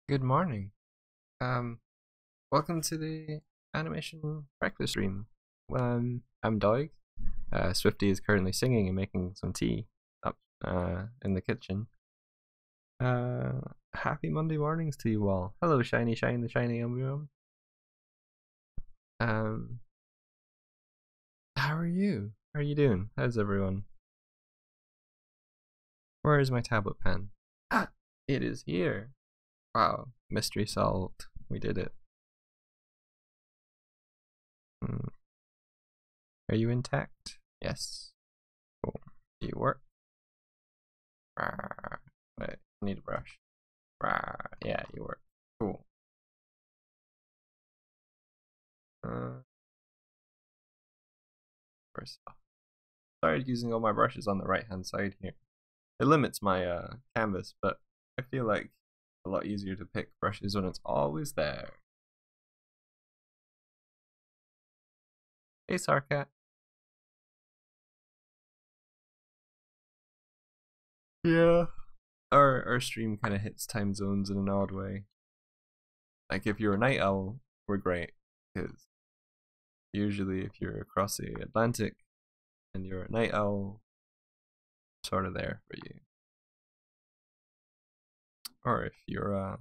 Good morning. Um, Welcome to the animation breakfast stream. I'm Doig. Swifty is currently singing and making some tea up in the kitchen. Happy Monday mornings to you all. Hello, Shiny Shine the Shiny Umbreon. Um, how are you? How are you doing? How's everyone? Where is my tablet pen? Ah, it is here. Wow, mystery solved. We did it. Hmm. Are you intact? Yes. Cool. Do you work? Wait, I need a brush. Yeah, you work. Cool. First off, started using all my brushes on the right hand side here. It limits my canvas, but I feel like a lot easier to pick brushes when it's always there. Hey, Sarkat. Yeah. Our stream kind of hits time zones in an odd way. Like if you're a night owl, we're great because usually if you're across the Atlantic and you're a night owl, sort of there for you. Or if you're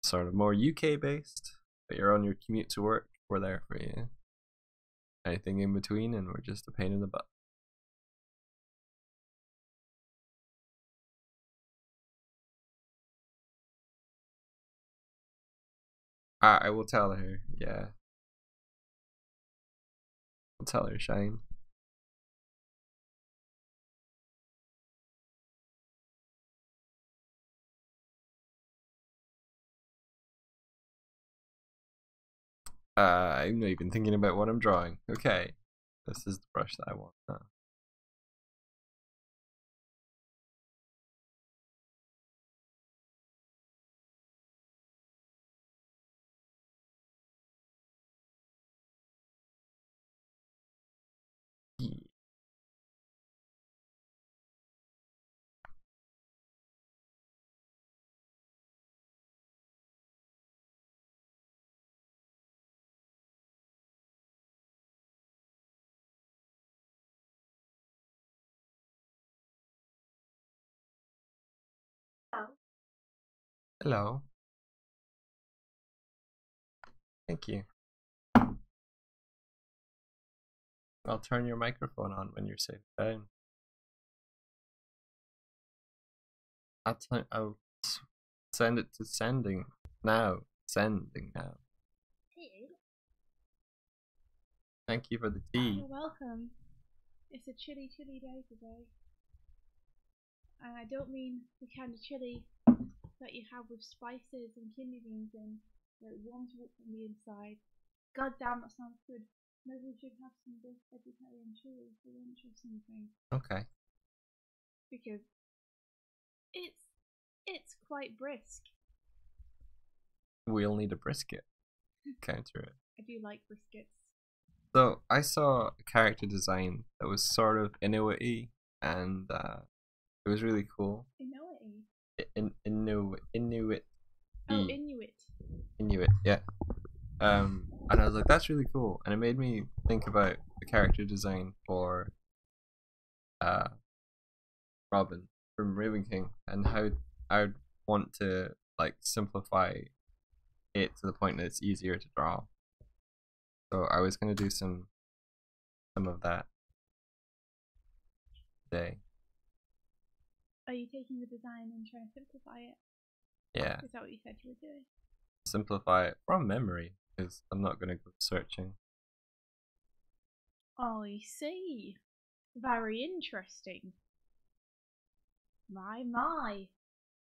sort of more UK based, but you're on your commute to work, we're there for you. Anything in between, and we're just a pain in the butt. I will tell her, yeah. I'll tell her, Shine. I'm not even thinking about what I'm drawing. Okay, this is the brush that I want. Yeah. Hello. Thank you. I'll turn your microphone on when you're safe down. I'll send it to sending now. Sending now. Thank you for the tea. You're welcome. It's a chilly, chilly day today. And I don't mean the kind of chili that you have with spices and kidney beans in, where it warms you up from the inside. God damn, that sounds good. Maybe we should have some vegetarian chili for lunch or something. Okay. Because it's quite brisk. We'll need a brisket. Counter it. I do like briskets. So I saw a character design that was sort of Inuit-y, and it was really cool. Inuit. Oh, Inuit. Inuit, yeah. And I was like, that's really cool, and it made me think about the character design for Robin from Raven King, and how I'd want to like simplify it to the point that it's easier to draw. So I was gonna do some of that today. Are you taking the design and trying to simplify it? Yeah. Is that what you said you were doing? Simplify it from memory, because I'm not gonna go searching. I see. Very interesting. My.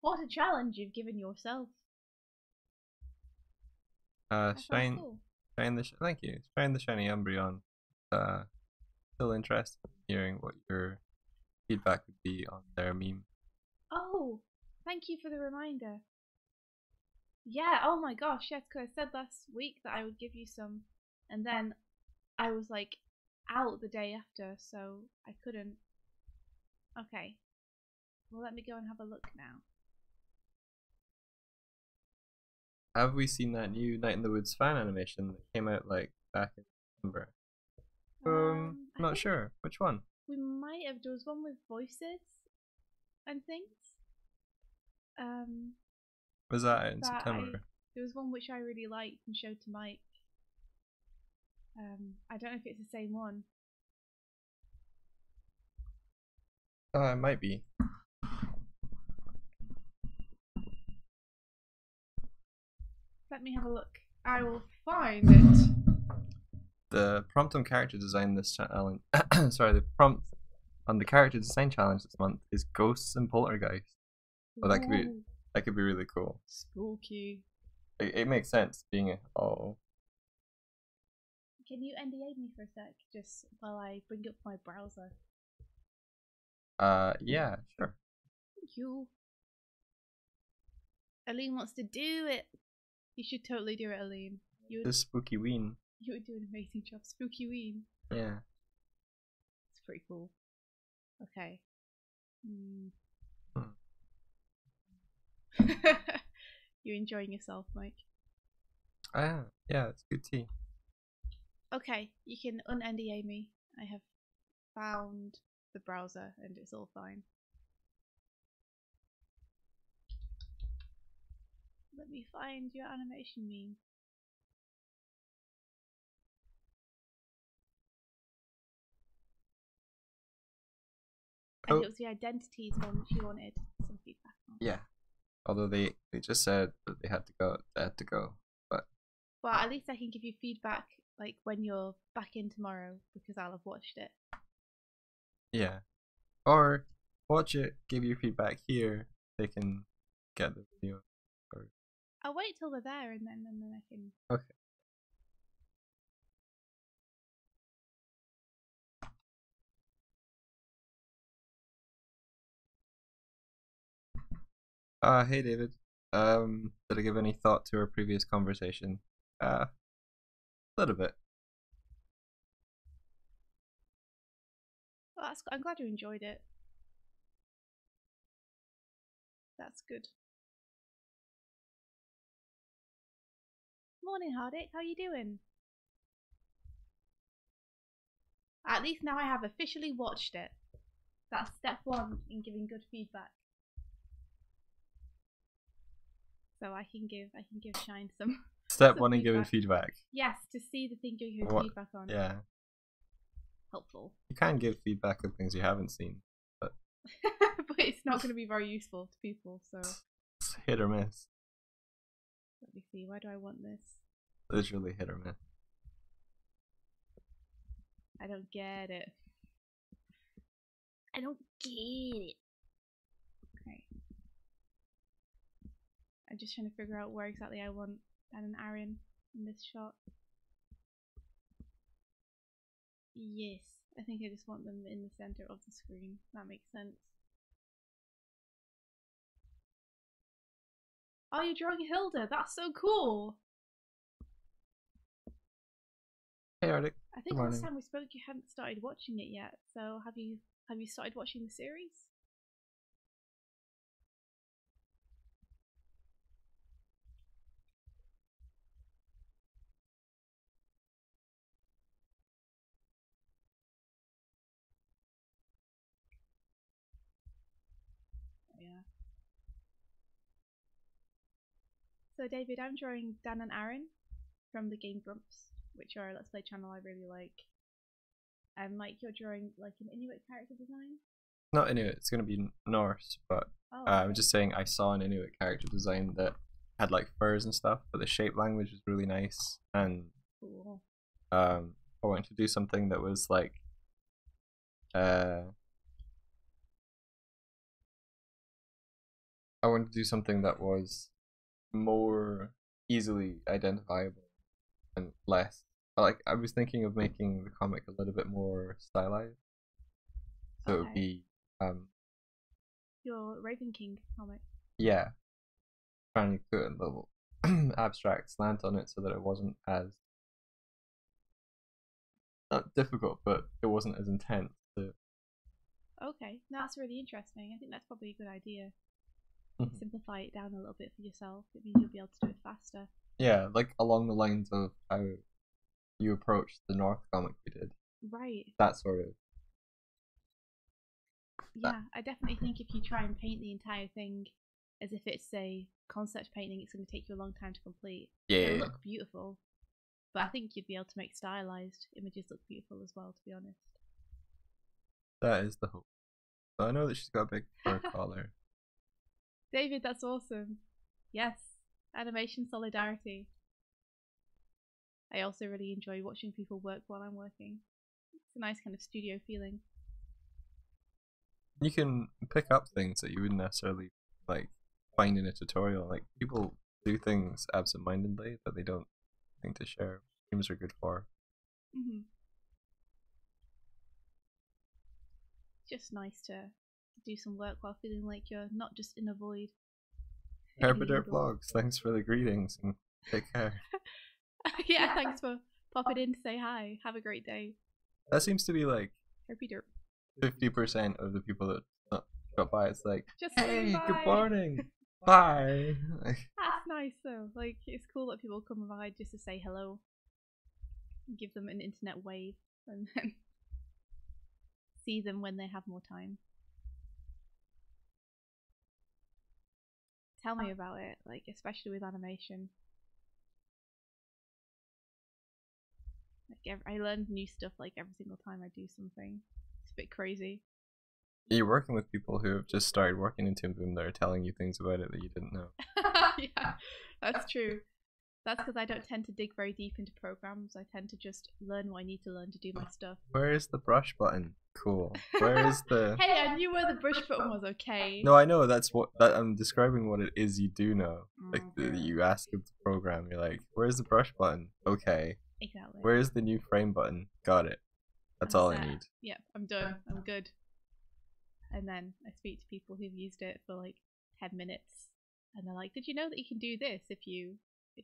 What a challenge you've given yourself. Shine, cool. thank you. Shine the shiny Umbreon. Still interested in hearing what your feedback would be on their meme. Oh, thank you for the reminder. Yeah, oh my gosh, yes, because I said last week that I would give you some, and then I was like out the day after, so I couldn't. Okay, well, let me go and have a look now. have we seen that new Night in the Woods fan animation that came out like back in December? I Not think sure. Which one? we might have. There was one with voices and things. Was that out in That September? there was one which I really liked and showed to Mike. I don't know if it's the same one. It might be. Let me have a look. I will find it. The prompt on character design this challenge. Sorry, the prompt on the character design challenge this month is ghosts and poltergeists. Well, that could be really cool. Spooky. It makes sense being oh. Can you NDA me for a sec, just while I bring up my browser? Yeah, sure. Thank you. Aline wants to do it. You should totally do it, Aline. The spooky ween. You would do an amazing job. Spooky ween. Yeah. It's pretty cool. Okay. You enjoying yourself, Mike? Yeah, it's good tea. Okay, you can un-NDA me. I have found the browser and it's all fine. Let me find your animation meme. And it was the identities one which you wanted some feedback on. Yeah. Although they just said that they had to go. But well, at least I can give you feedback like when you're back in tomorrow because I'll have watched it. Yeah. Or watch it, give your feedback here. They can get the video. Or I'll wait till they're there and then I can. Okay. Hey David. Did I give any thought to our previous conversation? A little bit. Well, I'm glad you enjoyed it. That's good. Morning, Hardick. How you doing? At least now I have officially watched it. That's step one in giving good feedback. So I can give Shine some. Step one in giving feedback. Yes, to see the thing you're giving feedback on. Yeah. Helpful. You can give feedback on things you haven't seen, but but it's not going to be very useful to people. So it's hit or miss. Let me see. Why do I want this? Literally hit or miss. I don't get it. I don't get it. Okay. I'm just trying to figure out where exactly I want Dan and Aaron in this shot. Yes, I think I just want them in the center of the screen. That makes sense. Oh, you're drawing Hilda. That's so cool. Hey Arctic. I think last time we spoke you hadn't started watching it yet. So have you started watching the series? Yeah. So David, I'm drawing Dan and Aaron from the game Grumps, which are a Let's Play channel I really like. And Mike, you're drawing like an Inuit character design? Not Inuit, it's gonna be Norse, but okay. I'm just saying I saw an Inuit character design that had like furs and stuff, but the shape language was really nice, and cool. I wanted to do something that was like I wanted to do something that was more easily identifiable and less. Like I was thinking of making the comic a little bit more stylized, so it would be your Raven King comic. Yeah, trying to put a little abstract slant on it so that it wasn't as not difficult, but it wasn't as intense. Okay, that's really interesting. I think that's probably a good idea. simplify it down a little bit for yourself. It means you'll be able to do it faster. Yeah, like along the lines of how you approached the North comic we did. Right. That sort of. Yeah, I definitely think if you try and paint the entire thing as if it's a concept painting, it's going to take you a long time to complete. Yeah. It'll look beautiful, but I think you'd be able to make stylized images look beautiful as well, to be honest. That is the hope. So I know that she's got a big fur collar. David, that's awesome. Yes, animation solidarity. I also really enjoy watching people work while I'm working. It's a nice kind of studio feeling. You can pick up things that you wouldn't necessarily like find in a tutorial. Like people do things absentmindedly that they don't think to share. Streams are good for. Mm-hmm. Just nice to do some work while feeling like you're not just in a void. Herbider Vlogs, thanks for the greetings and take care. Yeah, thanks for popping in to say hi. Have a great day. That seems to be like Herbider. 50% of the people that got by. It's like, just hey, bye. good morning, bye. That's nice though. Like it's cool that people come by just to say hello, and give them an internet wave, and then see them when they have more time. Tell me about it, like especially with animation. Like I learn new stuff like every single time I do something. It's a bit crazy. You're working with people who have just started working in Toon Boom that are telling you things about it that you didn't know. Yeah, that's true. That's because I don't tend to dig very deep into programs. I tend to just learn what I need to learn to do my stuff. Where is the brush button? Cool. Where is the... Hey, I knew where the brush button was, okay? No, I know, that's what... that I'm describing what it is you do know. Like, you ask of the program, you're like, where's the brush button? Okay. Exactly. Where's the new frame button? Got it. That's all I need. Yep, I'm done. I'm good. And then I speak to people who've used it for like 10 minutes. And they're like, did you know that you can do this if you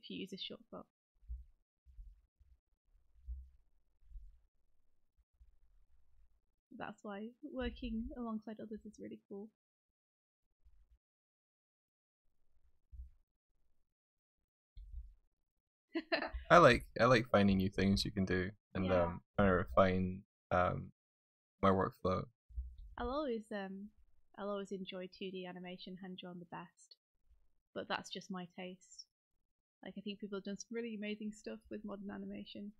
use this shortcut? That's why working alongside others is really cool. I like finding new things you can do and Yeah. trying to refine my workflow. I'll always enjoy 2D animation hand drawn the best, but that's just my taste. Like I think people have done some really amazing stuff with modern animation,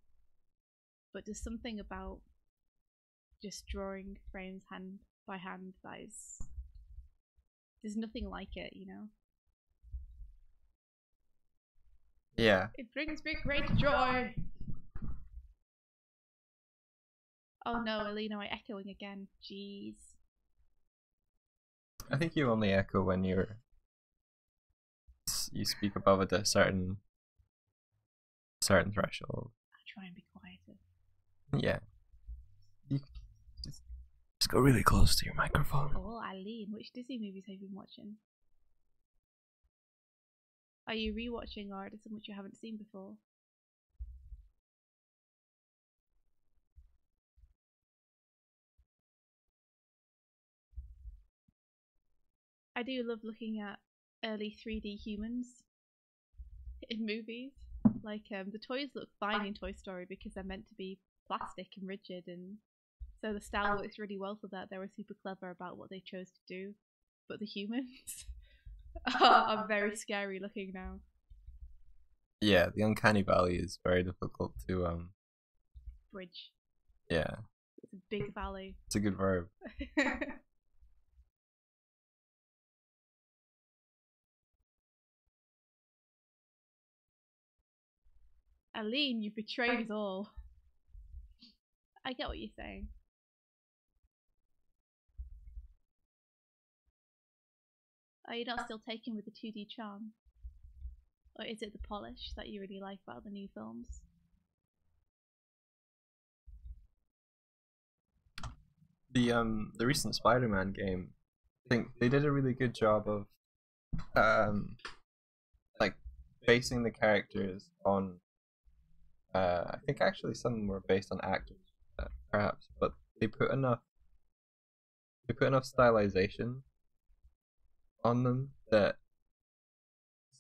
but there's something about just drawing frames hand by hand that is, there's nothing like it, you know. Yeah. It brings me great joy. Oh no, Alina, I'm echoing again. Jeez. I think you only echo when you speak above a certain threshold. I'll try and be quieter. Yeah. You just go really close to your microphone. Oh, Aline, which Disney movies have you been watching? Are you rewatching or are there some which you haven't seen before? I do love looking at early 3D humans in movies. Like the toys look fine in Toy Story because they're meant to be plastic and rigid, and so the style works really well for that. They were super clever about what they chose to do, but the humans are very scary looking now. Yeah, the uncanny valley is very difficult to Bridge. Yeah. It's a big valley. It's a good verb. Aline, you betrayed us all. I get what you're saying. Are you not still taken with the 2D charm? Or is it the polish that you really like about the new films? The recent Spider-Man game, I think they did a really good job of like basing the characters on I think actually some were based on actors perhaps, but they put enough stylization on them that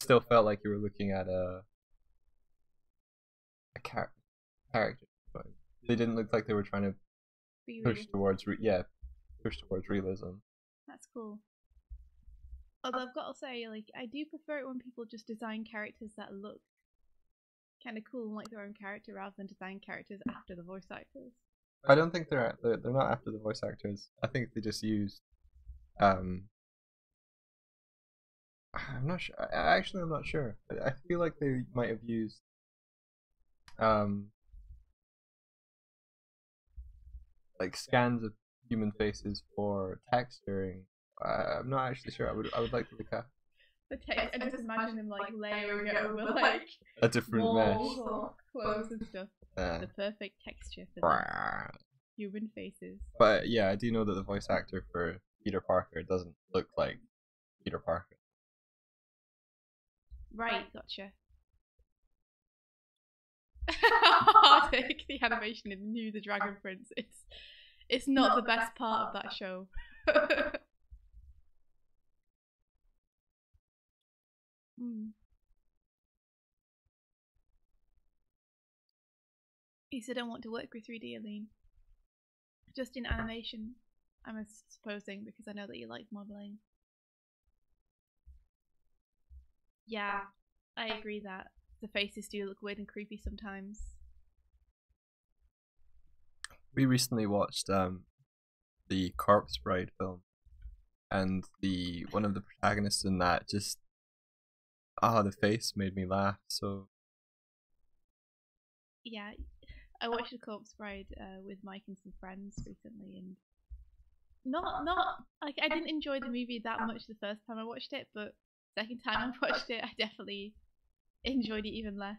still felt like you were looking at a character. They didn't look like they were trying to push towards realism. That's cool. Although I've got to say, like, I do prefer it when people just design characters that look kind of cool, like their own character, rather than design characters after the voice actors. I don't think they're not after the voice actors. I think they just used. I'm not sure. Actually, I'm not sure. I feel like they might have used like scans of human faces for texturing. I'm not actually sure. I would like to look at The text, and just imagine them like layering it over like a different mesh. walls or clothes and stuff. The perfect texture for human faces. But yeah, I do know that the voice actor for Peter Parker doesn't look like Peter Parker. Right, gotcha. The animation in New the Dragon Prince. It's not the best part of that show. You said I don't want to work with 3D, Aline. Just in animation, I'm supposing, because I know that you like modeling. Yeah, I agree that the faces do look weird and creepy sometimes. We recently watched the Corpse Bride film, and one of the protagonists in that just the face made me laugh. So yeah, I watched The Corpse Bride with Mike and some friends recently, and not like I didn't enjoy the movie that much the first time I watched it, but second time I watched it, I definitely enjoyed it even less.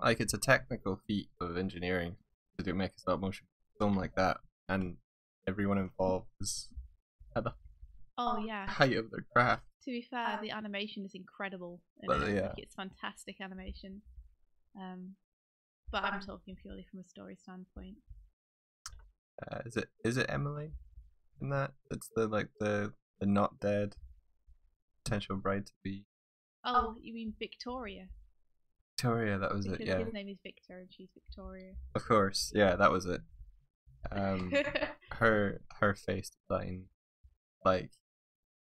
Like, it's a technical feat of engineering to make a stop motion film like that, and everyone involved is at the height of their craft. To be fair, the animation is incredible. Yeah. Like, it's fantastic animation. But I'm talking purely from a story standpoint. Is it Emily in that? It's the not dead potential bride to be. Oh, you mean Victoria? Victoria, that was because it. Yeah. His name is Victor and she's Victoria. Of course, yeah, that was it. Her face design, like,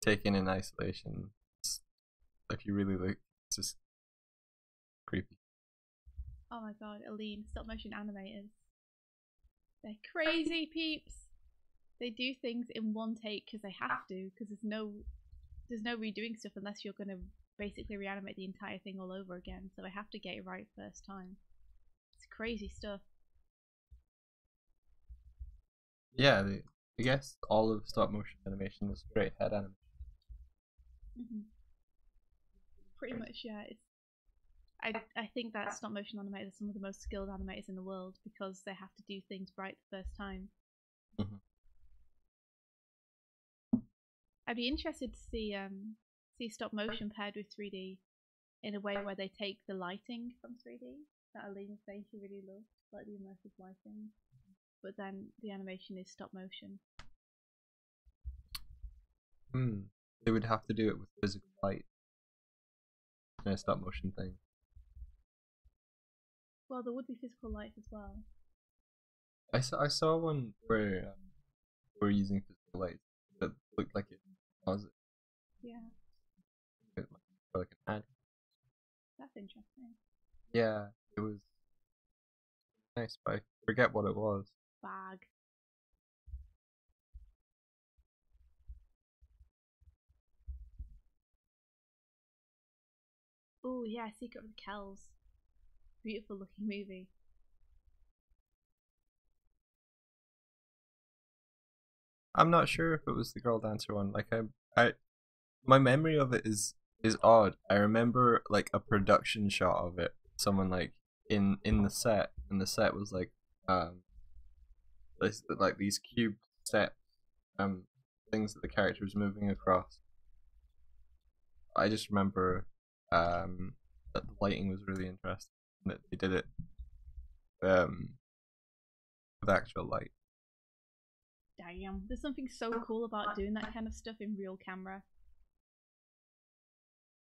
taken in isolation, if you really look, it's just creepy. Oh my god, Aline, stop motion animators. They're crazy peeps. They do things in one take because they have to, because there's no redoing stuff unless you're going to basically reanimate the entire thing all over again, so I have to get it right first time. It's crazy stuff. Yeah, I guess all of stop motion animation is straight head animation. Pretty much, yeah. I think that stop motion animators are some of the most skilled animators in the world because they have to do things right the first time. I'd be interested to see stop motion paired with 3D in a way where they take the lighting from 3D that Aline was saying she really loved, like the immersive lighting, but then the animation is stop motion. They would have to do it with physical light in a stop motion thing. Well, there would be physical light as well. I saw one where we're using physical light that looked like it was it. Yeah. Like an ad. That's interesting. Yeah, it was nice, but I forget what it was. Bag. Oh yeah, Secret of the Kells. Beautiful looking movie. I'm not sure if it was the girl dancer one. Like my memory of it is odd. I remember like a production shot of it. Someone like in the set, and the set was like these cube set things that the character was moving across. I just remember that the lighting was really interesting. That they did it with actual light. Damn, there's something so cool about doing that kind of stuff in real camera.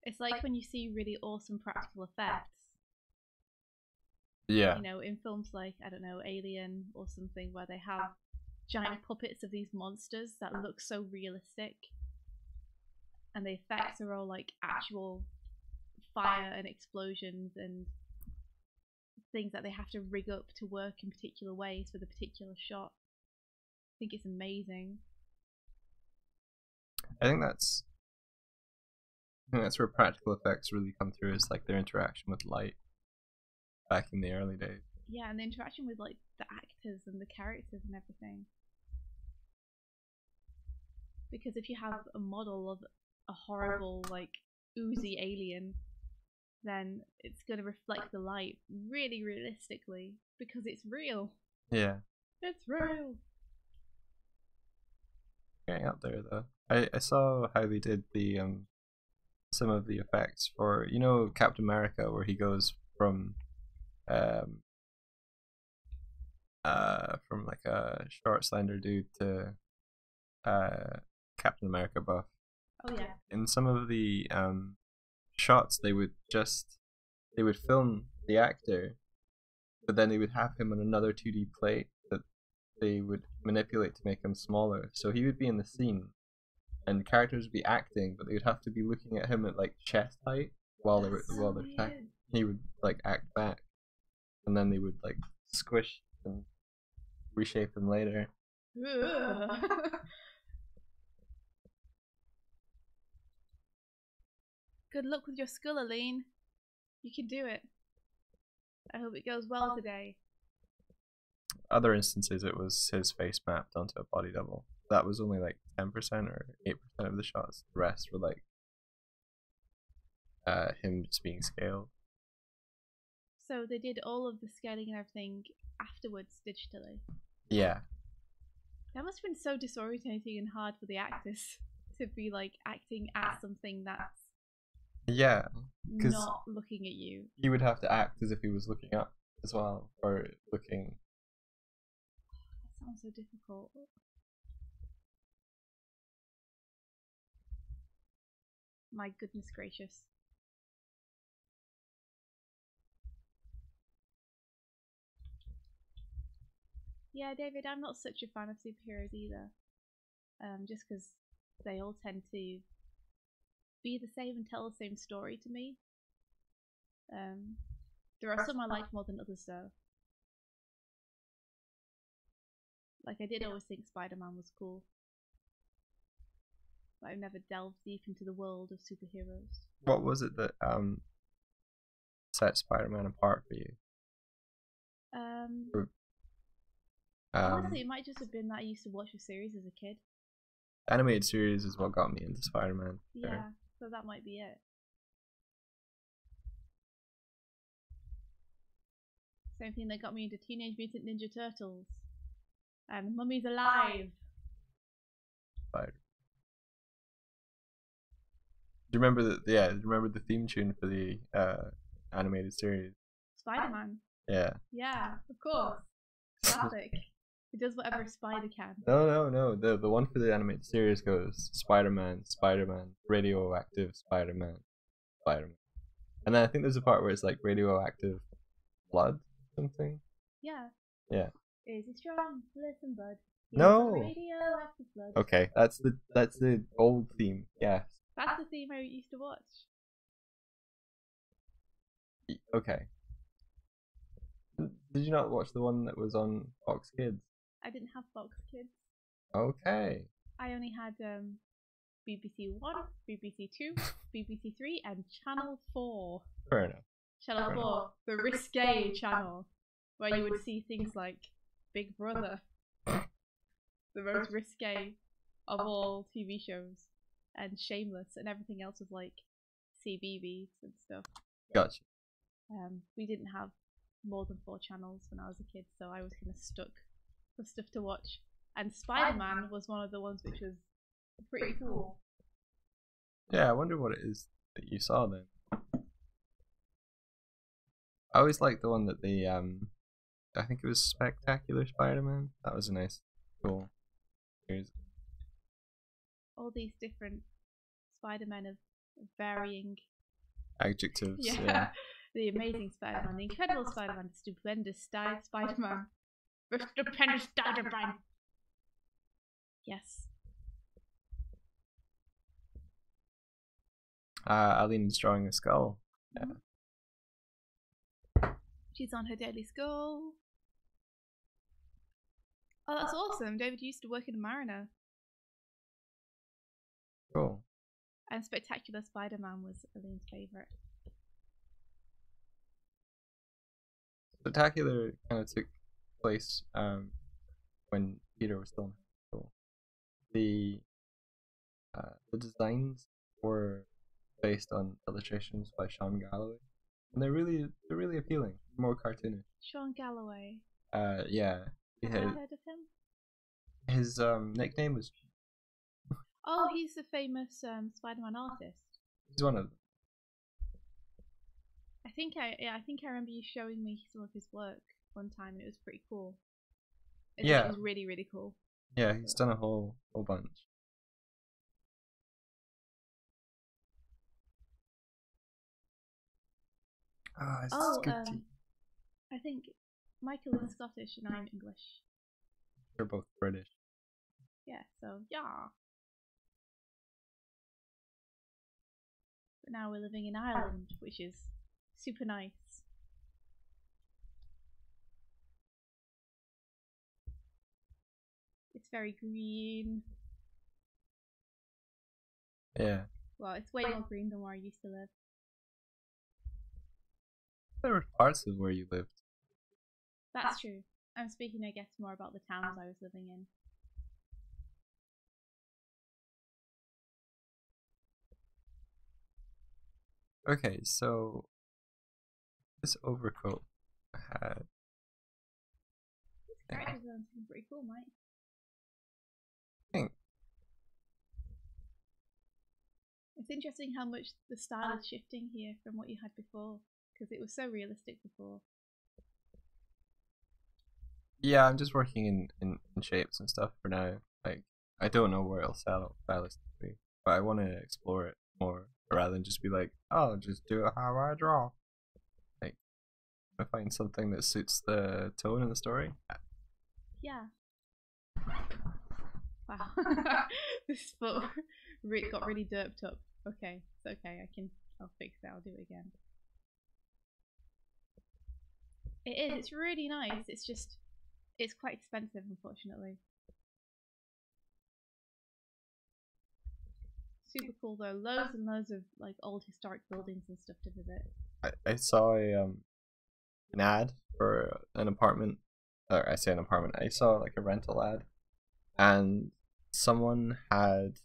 It's like when you see really awesome practical effects. Yeah. You know, in films like, I don't know, Alien or something, where they have giant puppets of these monsters that look so realistic. And the effects are all like actual fire and explosions and things that they have to rig up to work in particular ways for the particular shot. I think it's amazing. I think that's where practical effects really come through, is like their interaction with light back in the early days. Yeah, and the interaction with like the actors and the characters and everything. Because if you have a model of a horrible, like, oozy alien, then it's going to reflect the light really realistically because it's real. Yeah. It's real. Getting up there though. I saw how they did the some of the effects for, you know, Captain America, where he goes from like a short slender dude to Captain America buff. Oh yeah. In some of the shots they would film the actor, but then they would have him on another 2D plate that they would manipulate to make him smaller. So he would be in the scene and the characters would be acting, but they would have to be looking at him at like chest height while they're acting. He would like act back, and then they would like squish and reshape him later. Good luck with your skull, Aline. You can do it. I hope it goes well today. Other instances, it was his face mapped onto a body double. That was only like 10% or 8% of the shots. The rest were like him just being scaled. So they did all of the scaling and everything afterwards digitally? Yeah. That must have been so disorientating and hard for the actors to be like acting at something that's not looking at you. He would have to act as if he was looking up as well, or looking. That sounds so difficult. My goodness gracious. Yeah, David, I'm not such a fan of superheroes either. Just because they all tend to be the same and tell the same story to me. There are some I like more than others though. Like, I did always think Spider-Man was cool, but I've never delved deep into the world of superheroes. What was it that set Spider-Man apart for you? Honestly, it might just have been that I used to watch the series as a kid. Animated series is what got me into Spider-Man. Yeah, sure. So that might be it. Same thing that got me into Teenage Mutant Ninja Turtles and Mummy's Alive. Spider. Do you remember the Do you remember the theme tune for the animated series? Spider-Man. Yeah. Yeah, of course. Classic. He does whatever a spider can. No. The one for the animated series goes Spider-Man, radioactive Spider-Man, Spider-Man. And then I think there's a part where it's like radioactive blood, something. Yeah. Yeah. Is he strong? Listen, bud. No. Radioactive blood. Okay, that's the old theme. Yeah. That's the theme I used to watch. Okay. Did you not watch the one that was on Fox Kids? I didn't have Fox Kids. Okay. I only had BBC 1, BBC 2, BBC 3, and Channel 4. Fair enough. Channel 4, the risque channel, where you would see things like Big Brother, the most risque of all TV shows, and Shameless, and everything else was like CBeebies and stuff. Gotcha. We didn't have more than 4 channels when I was a kid, so I was kind of stuck for stuff to watch. And Spider-Man was one of the ones which was pretty cool. Yeah, I wonder what it is that you saw then. I always liked the one that I think it was Spectacular Spider-Man. That was a nice, cool Here's all these different Spider-Men of varying adjectives. yeah. Yeah. The amazing Spider-Man, the incredible Spider-Man, the stupendous Spider-Man, the stupendous Spider-Man. Yes. Aline's drawing a skull. Yeah. She's on her daily skull. Oh, that's awesome. David used to work in a mariner. Cool. And Spectacular Spider-Man was Aline's favourite. Spectacular kind of took place when Peter was still in high school. The designs were based on illustrations by Sean Galloway, and they're really appealing, more cartoonish. Sean Galloway. Yeah. Have I heard of him? His nickname was. Oh, he's the famous Spider-Man artist. He's one of them. I think I remember you showing me some of his work one time, and it was pretty cool. It was really cool. Yeah, he's done a whole bunch. Oh, good tea. I think Michael is Scottish and I'm English. We're both British. Yeah, so yeah. But now we're living in Ireland, which is super nice. It's very green. Yeah. Well, it's way more green than where I used to live. There were parts of where you lived. That's true. I'm speaking, I guess, more about the towns I was living in. Okay, so this overcoat had. Character design seems pretty cool, mate. Thanks. It's interesting how much the style is shifting here from what you had before, because it was so realistic before. Yeah, I'm just working in shapes and stuff for now. Like, I don't know where else stylistically, but I want to explore it more rather than just be like, oh, just do it how I draw. Like, I find something that suits the tone of the story. Yeah. Wow. This foot got really derped up. Okay, it's okay. I'll fix it. I'll do it again. It is. It's really nice. It's quite expensive, unfortunately. Super cool though. Loads and loads of like old historic buildings and stuff to visit. I saw an ad for an apartment, or I say an apartment. I saw like a rental ad, and someone had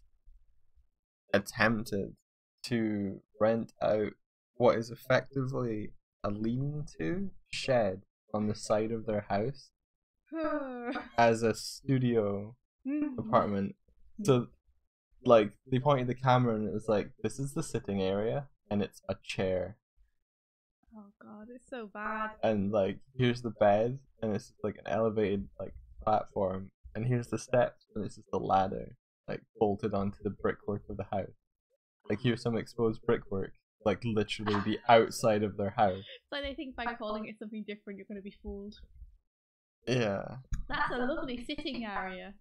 attempted to rent out what is effectively a lean-to shed on the side of their house as a studio apartment. So, like, they pointed the camera and it was like, this is the sitting area, and it's a chair. Oh god, it's so bad. And like, here's the bed, and it's like an elevated like platform, and here's the steps, and it's just a ladder like bolted onto the brickwork of the house. Like, here's some exposed brickwork, like literally the outside of their house. It's like they think by calling it something different, you're going to be fooled. Yeah. That's a lovely sitting area.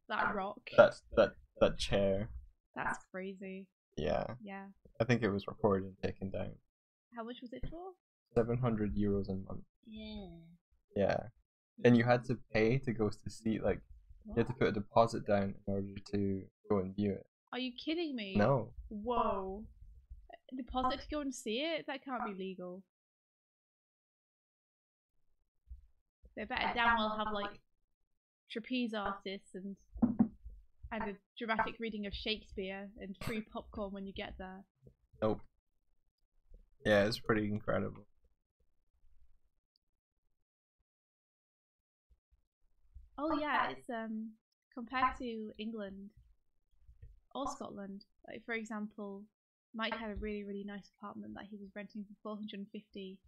That rock. That chair. That's crazy. Yeah. Yeah. I think it was reported and taken down. How much was it for? €700 a month. Yeah. Yeah. And you had to pay to go to see, like, you had to put a deposit down in order to go and view it. Are you kidding me? No. Whoa. A deposit to go and see it? That can't be legal. They better damn well have like trapeze artists and a dramatic reading of Shakespeare and free popcorn when you get there. Nope. Yeah, it's pretty incredible. Oh yeah, it's compared to England or Scotland. Like for example, Mike had a really nice apartment that he was renting for 450.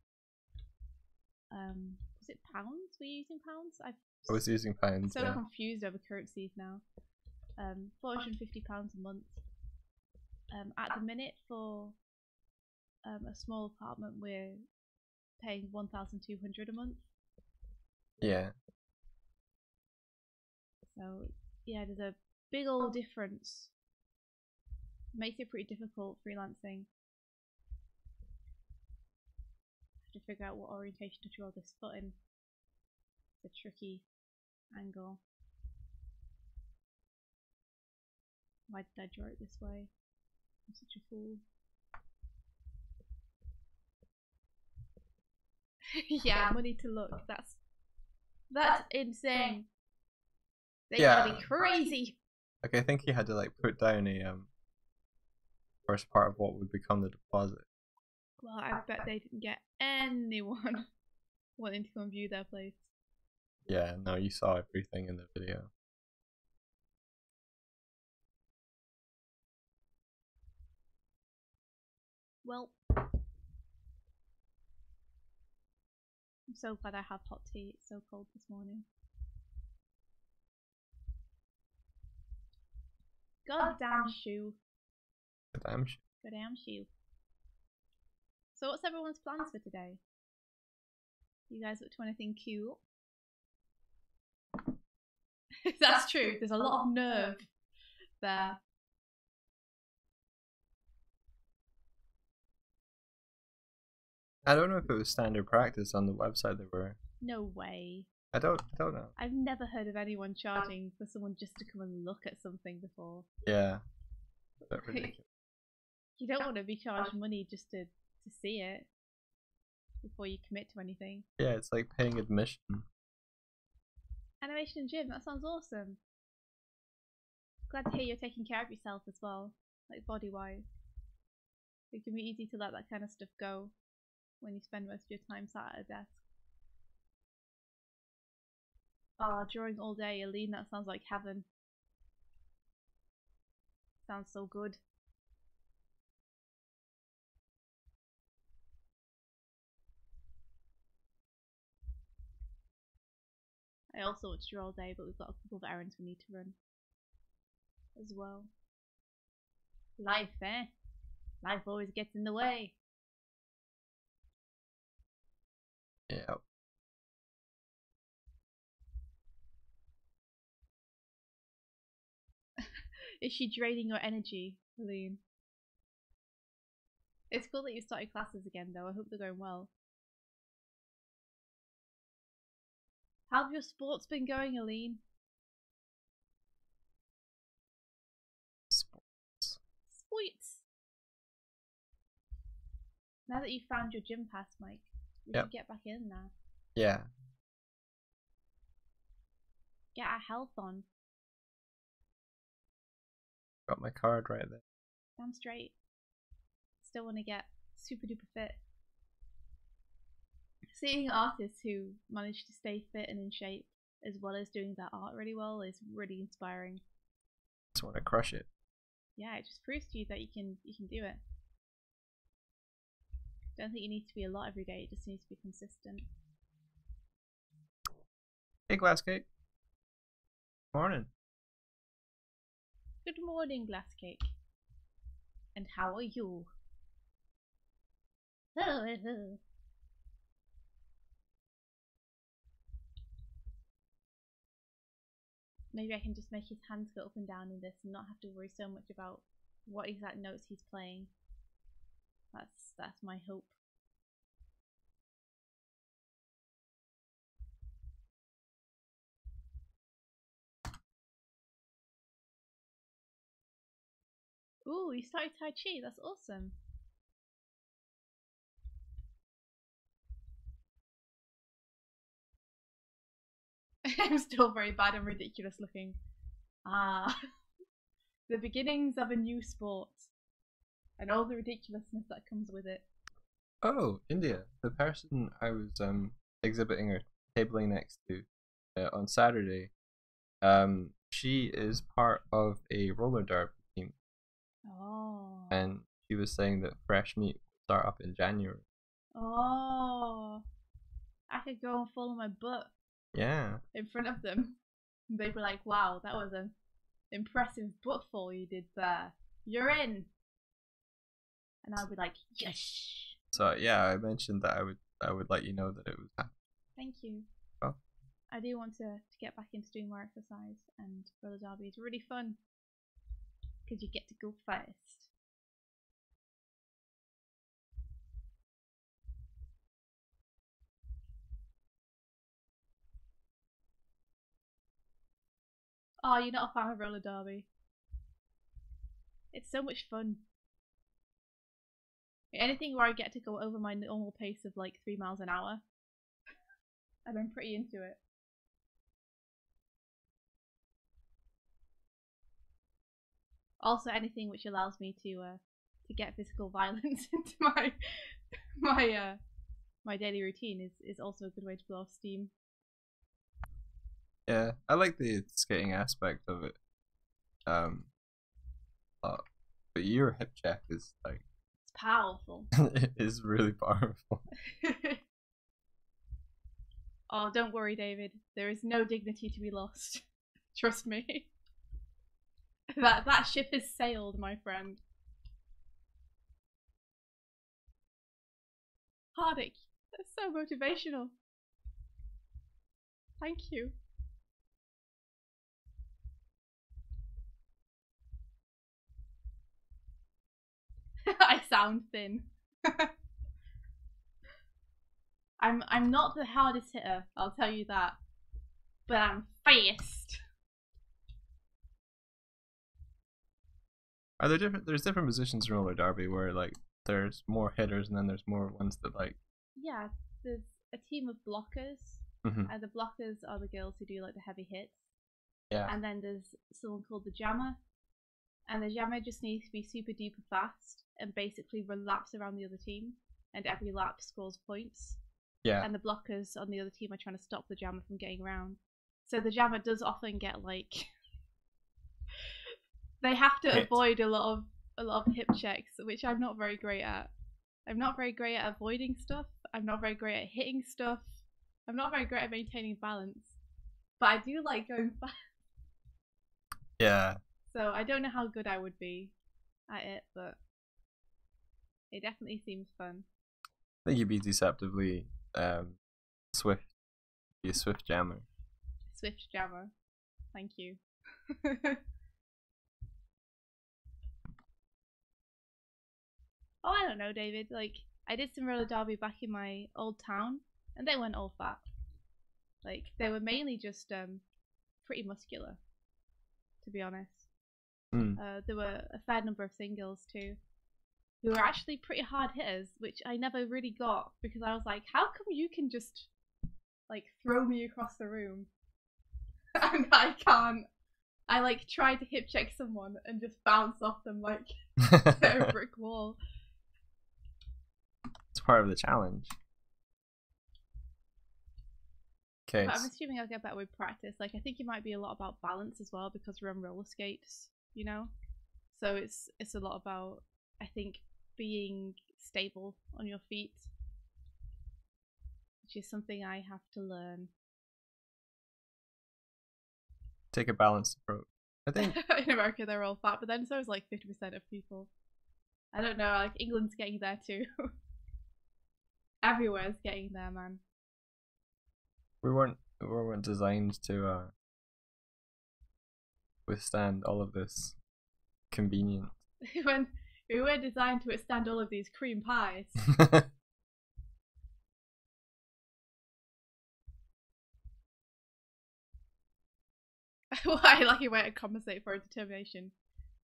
Was it pounds? Were you using pounds? I was using pounds. So confused over currencies now. £450 a month. At the minute, for a small apartment, we're paying 1,200 a month. Yeah. So yeah, there's a big old difference. Makes it pretty difficult freelancing. Have to figure out what orientation to draw this foot in. It's a tricky angle. Why did I draw it this way? I'm such a fool. Yeah, money to look. That's insane. They gotta be crazy. Like I think he had to like put down a first part of what would become the deposit. Well, I bet they didn't get anyone wanting to come view their place. Yeah, no, you saw everything in the video. Well, I'm so glad I have hot tea. It's so cold this morning. Goddamn shoe. Goddamn shit. Goddamn shoe. So what's everyone's plans for today? You guys up to anything cute? That's true. There's a lot of nerve there. I don't know if it was standard practice on the website there were. No way. I don't know. I've never heard of anyone charging for someone just to come and look at something before. Yeah. That's ridiculous. You don't want to be charged money just to see it before you commit to anything. Yeah, it's like paying admission. Animation gym, that sounds awesome. Glad to hear you're taking care of yourself as well, like body wise. It can be easy to let that kind of stuff go when you spend most of your time sat at a desk. Oh, drawing all day, Aline, that sounds like heaven. Sounds so good. I also want to draw all day, but we've got a couple of errands we need to run as well. Life, eh? Life always gets in the way. Yeah. Is she draining your energy, Aline? It's cool that you started classes again, though. I hope they're going well. How have your sports been going, Aline? Sports. Sports. Now that you've found your gym pass, Mike, we should get back in there. Yeah. Get our health on. Got my card right there. Damn straight. Still want to get super duper fit. Seeing artists who manage to stay fit and in shape as well as doing their art really well is really inspiring. Just want to crush it. Yeah, it just proves to you that you can do it. Don't think you need to be a lot every day, it just needs to be consistent. Hey, Glass Cake. Morning. Good morning, Glass Cake. And how are you? Maybe I can just make his hands go up and down in this and not have to worry so much about what exact notes he's playing. That's my hope. Ooh, you started Tai Chi, that's awesome. I'm still very bad and ridiculous looking. Ah, the beginnings of a new sport. And all the ridiculousness that comes with it. Oh, India. The person I was exhibiting or tabling next to on Saturday, she is part of a roller derby team. Oh. And she was saying that fresh meat will start up in January. Oh. I could go and follow my butt. Yeah. In front of them. They'd be like, wow, that was a impressive butt fall you did there. You're in. And I'll be like, yes. So yeah, I mentioned that I would let you know that it was happening. Thank you. Oh. I do want to get back into doing more exercise, and roller derby is really fun because you get to go first. Oh, you're not a fan of roller derby? It's so much fun. Anything where I get to go over my normal pace of like 3 miles an hour, and I'm pretty into it. Also, anything which allows me to get physical violence into my daily routine is also a good way to blow off steam. Yeah, I like the skating aspect of it. But your hip check is like It's powerful. it is really powerful. Oh, don't worry, David. There is no dignity to be lost. Trust me. That ship has sailed, my friend. Hardik, that's so motivational. Thank you. I sound thin. I'm not the hardest hitter, I'll tell you that. But I'm fast. Are there different? There's different positions in roller derby where like there's more hitters and then there's more ones that like. Yeah, there's a team of blockers, and the blockers are the girls who do like the heavy hits. Yeah. And then there's someone called the jammer, and the jammer just needs to be super duper fast and basically run laps around the other team, and every lap scores points. Yeah. And the blockers on the other team are trying to stop the jammer from getting around. So the jammer does often get like they have to avoid a lot of hip checks, which I'm not very great at. I'm not very great at avoiding stuff. I'm not very great at hitting stuff. I'm not very great at maintaining balance. But I do like going fast. Yeah. So I don't know how good I would be at it, but it definitely seems fun. I think you'd be deceptively swift. Be a swift jammer. Swift jammer. Thank you. Oh, I don't know, David. Like, I did some roller derby back in my old town, and they weren't all fat. Like, they were mainly just pretty muscular, to be honest. There were a fair number of singles too, who were actually pretty hard hitters, which I never really got because I was like, how come you can just like throw me across the room and I can't? I like tried to hip check someone and just bounce off them like a brick wall. It's part of the challenge. Okay. But I'm assuming I'll get better with practice. Like, I think it might be a lot about balance as well because we're on roller skates, you know? So it's a lot about, I think, being stable on your feet, which is something I have to learn. Take a balanced approach. I think in America they're all fat, but then so is like 50% of people. I don't know, like England's getting there too. Everywhere's getting there, man. we weren't designed to withstand all of this convenience. We were designed to withstand all of these cream pies. I like your way to compensate for a determination.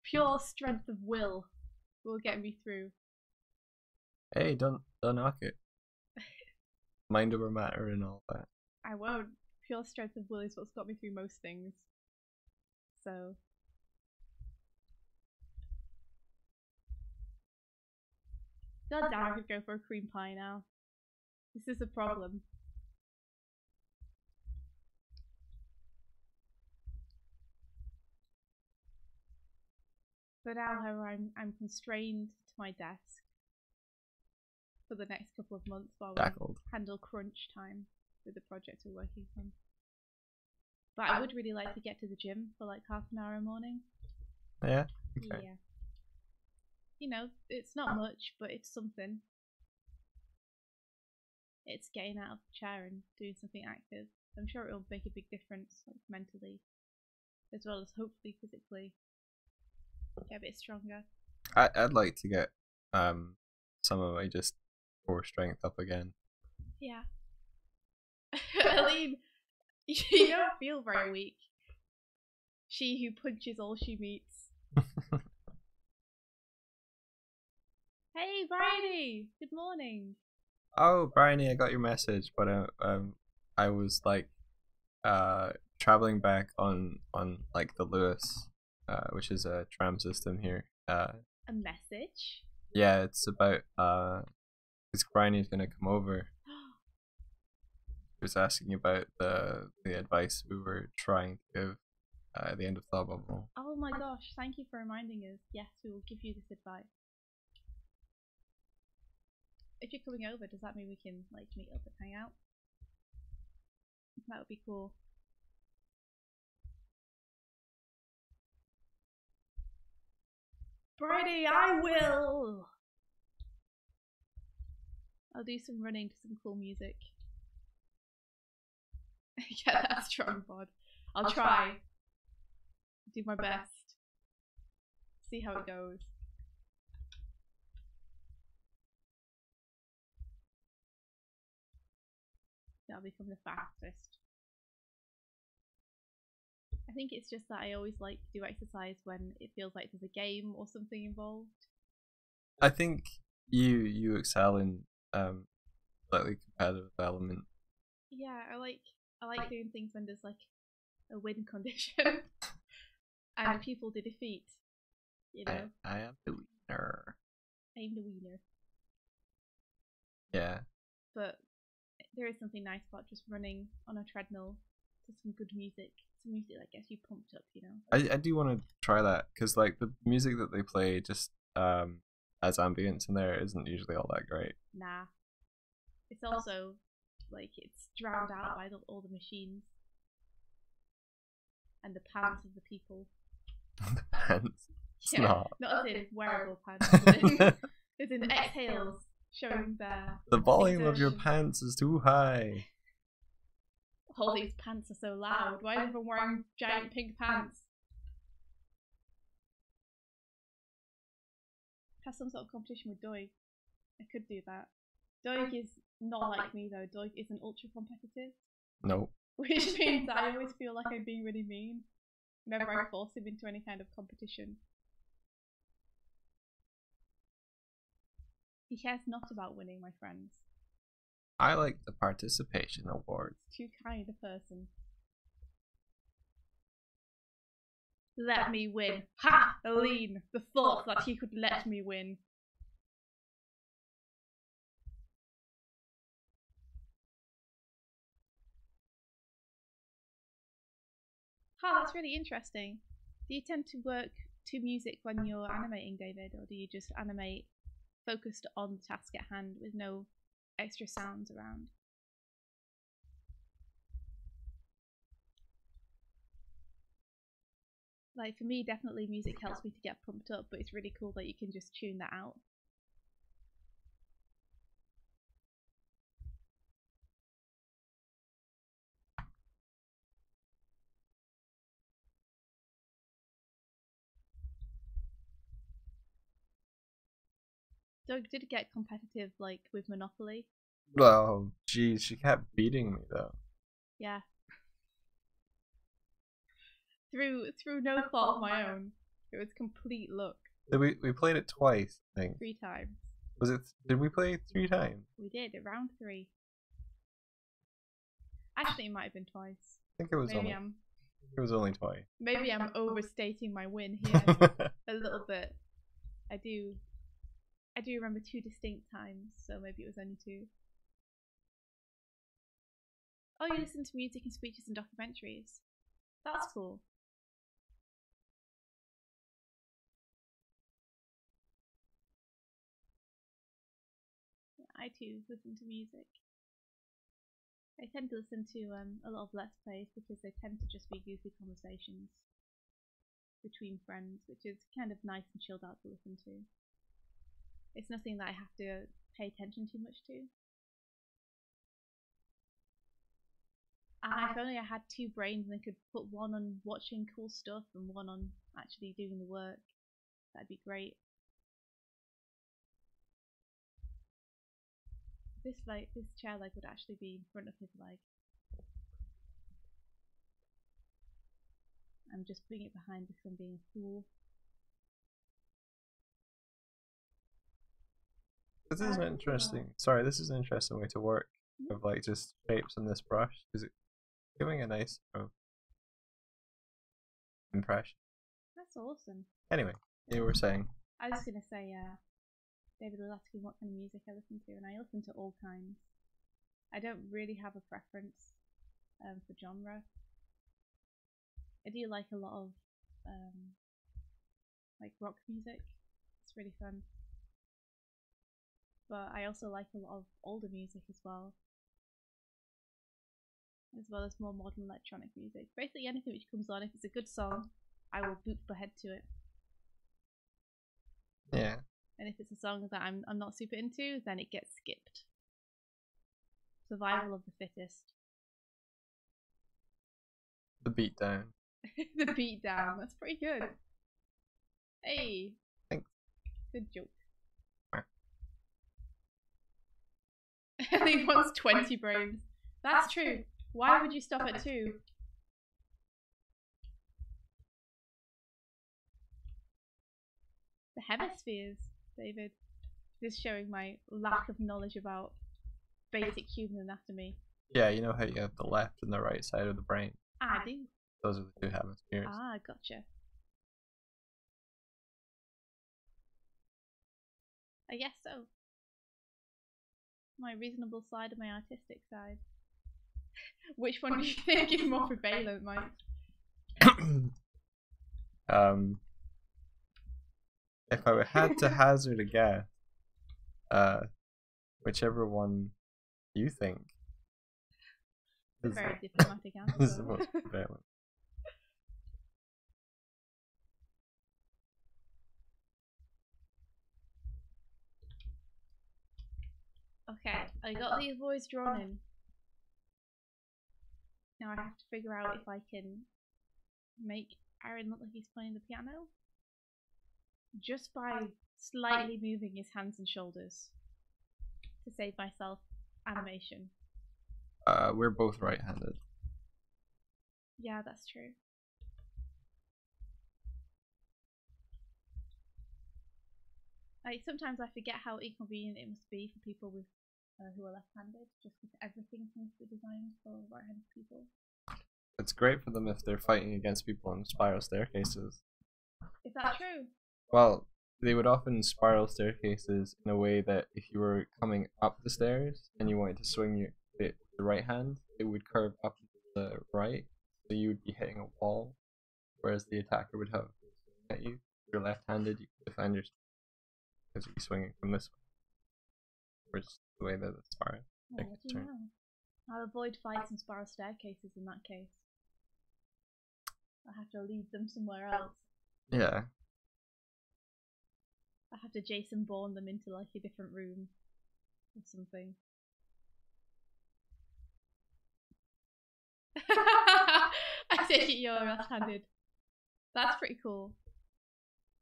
Pure strength of will will get me through. Hey, don't knock it. Mind over matter and all that. I won't. Pure strength of will is what's got me through most things. So. God damn, I could go for a cream pie now. This is a problem. But now, however, I'm constrained to my desk for the next couple of months while we handle crunch time with the project we're working on. But I would really like to get to the gym for like half an hour a morning. Yeah? Okay. Yeah. You know, it's not much, but it's something. It's getting out of the chair and doing something active. I'm sure it'll make a big difference, like mentally, as well as hopefully physically. Get a bit stronger. I'd like to get some of my just core strength up again. Yeah. Aline, you don't feel very weak. She who punches all she meets. Hey, Bridie! Good morning. Oh, Bryony, I got your message, but I was like traveling back on like the Lewis, which is a tram system here. A message? Yeah, it's about because Bryony's gonna come over. He was asking about the advice we were trying to give at the end of Thought Bubble. Oh my gosh, thank you for reminding us. Yes, we will give you this advice. If you're coming over, does that mean we can like meet up and hang out? That would be cool. Bridie, I will! I'll do some running to some cool music. Get that strong bod. I'll try. Do my best. See how it goes. I'll become the fastest. I think it's just that I always like to do exercise when it feels like there's a game or something involved. I think you excel in slightly competitive element. Yeah, I like doing things when there's like a win condition and people to defeat. You know, I am the winner. I'm the winner. Yeah. But there is something nice about just running on a treadmill to some good music. Some music that gets you pumped up, you know. I do want to try that because like the music that they play just as ambience in there isn't usually all that great. Nah. It's also like it's drowned out by all the machines and the pants of the people. The pants. It's Yeah, not as in wearable pants, as in exhales showing their The volume of your exertion. pants is too high. All these pants are so loud. Why is everyone wearing giant pink pants? Have some sort of competition with Doig. I could do that. Doig is not like me though. Doig isn't ultra competitive. Nope. Which means I always feel like I'm being really mean whenever I force him into any kind of competition. He cares not about winning, my friends. I like the participation award. Too kind a person. Let me win. Ha! Aline! The thought that he could let me win. Ha, that's really interesting. Do you tend to work to music when you're animating, David, or do you just animate focused on the task at hand with no extra sounds around? Like for me, definitely music helps me to get pumped up, but it's really cool that you can just tune that out. Doug did get competitive, like with Monopoly. Oh, geez, she kept beating me though. Yeah. Through no fault of my own. It was complete luck. We played it twice, I think. 3 times. Was it? Did we play it 3 times? We did at round 3. Actually, it might have been twice. I think it was only twice. Maybe I'm overstating my win here a little bit. I do remember 2 distinct times, so maybe it was only 2. Oh, you listen to music and speeches and documentaries. That's cool. I too listen to music. I tend to listen to a lot of Let's Plays because they tend to just be goofy conversations between friends, which is kind of nice and chilled out to listen to. It's nothing that I have to pay attention too much to. And if only I had two brains and I could put one on watching cool stuff and one on actually doing the work, that'd be great. This chair leg would actually be in front of his leg. I'm just putting it behind because I'm being a fool. This is an interesting. Sorry, this is an interesting way to work. Of like just shapes on this brush. Is it giving a nice impression? That's awesome. Anyway, you were saying. I was gonna say, David was asking what kind of music I listen to, and I listen to all kinds. I don't really have a preference for genre. I do like a lot of like rock music. It's really fun. But I also like a lot of older music as well as more modern electronic music. Basically anything which comes on, if it's a good song, I will boop ahead to it. Yeah. And if it's a song that I'm not super into, then it gets skipped. Survival of the fittest. The beatdown. The beatdown. That's pretty good. Hey. Thanks. Good joke. He wants 20 brains. That's true. Why would you stop at 2? The hemispheres, David. This is showing my lack of knowledge about basic human anatomy. Yeah, you know how you have the left and the right side of the brain? I do. Those are the two hemispheres. Ah, gotcha. I guess so. My reasonable side and my artistic side. Which one do you think is more prevalent, Mike? If I had to hazard a guess, whichever one you think is a very diplomatic answer. is the most prevalent. Okay, I got these boys drawn in. Now I have to figure out if I can make Aaron look like he's playing the piano just by slightly moving his hands and shoulders to save myself animation. We're both right-handed. Yeah, that's true. Sometimes I forget how inconvenient it must be for people with who are left-handed, just because everything seems to be designed for right-handed people. It's great for them if they're fighting against people on spiral staircases. Is that true? Well, they would often spiral staircases in a way that if you were coming up the stairs and you wanted to swing the right hand, it would curve up to the right, so you would be hitting a wall, whereas the attacker would have at you. If you're left-handed, you can defend yourself because you'd be swinging from this way, which is the way that the spiral what do you know? I'll avoid fights and spiral staircases in that case. I have to lead them somewhere else. Yeah. I have to Jason Bourne them into like a different room or something. I take it you're left-handed. That's pretty cool.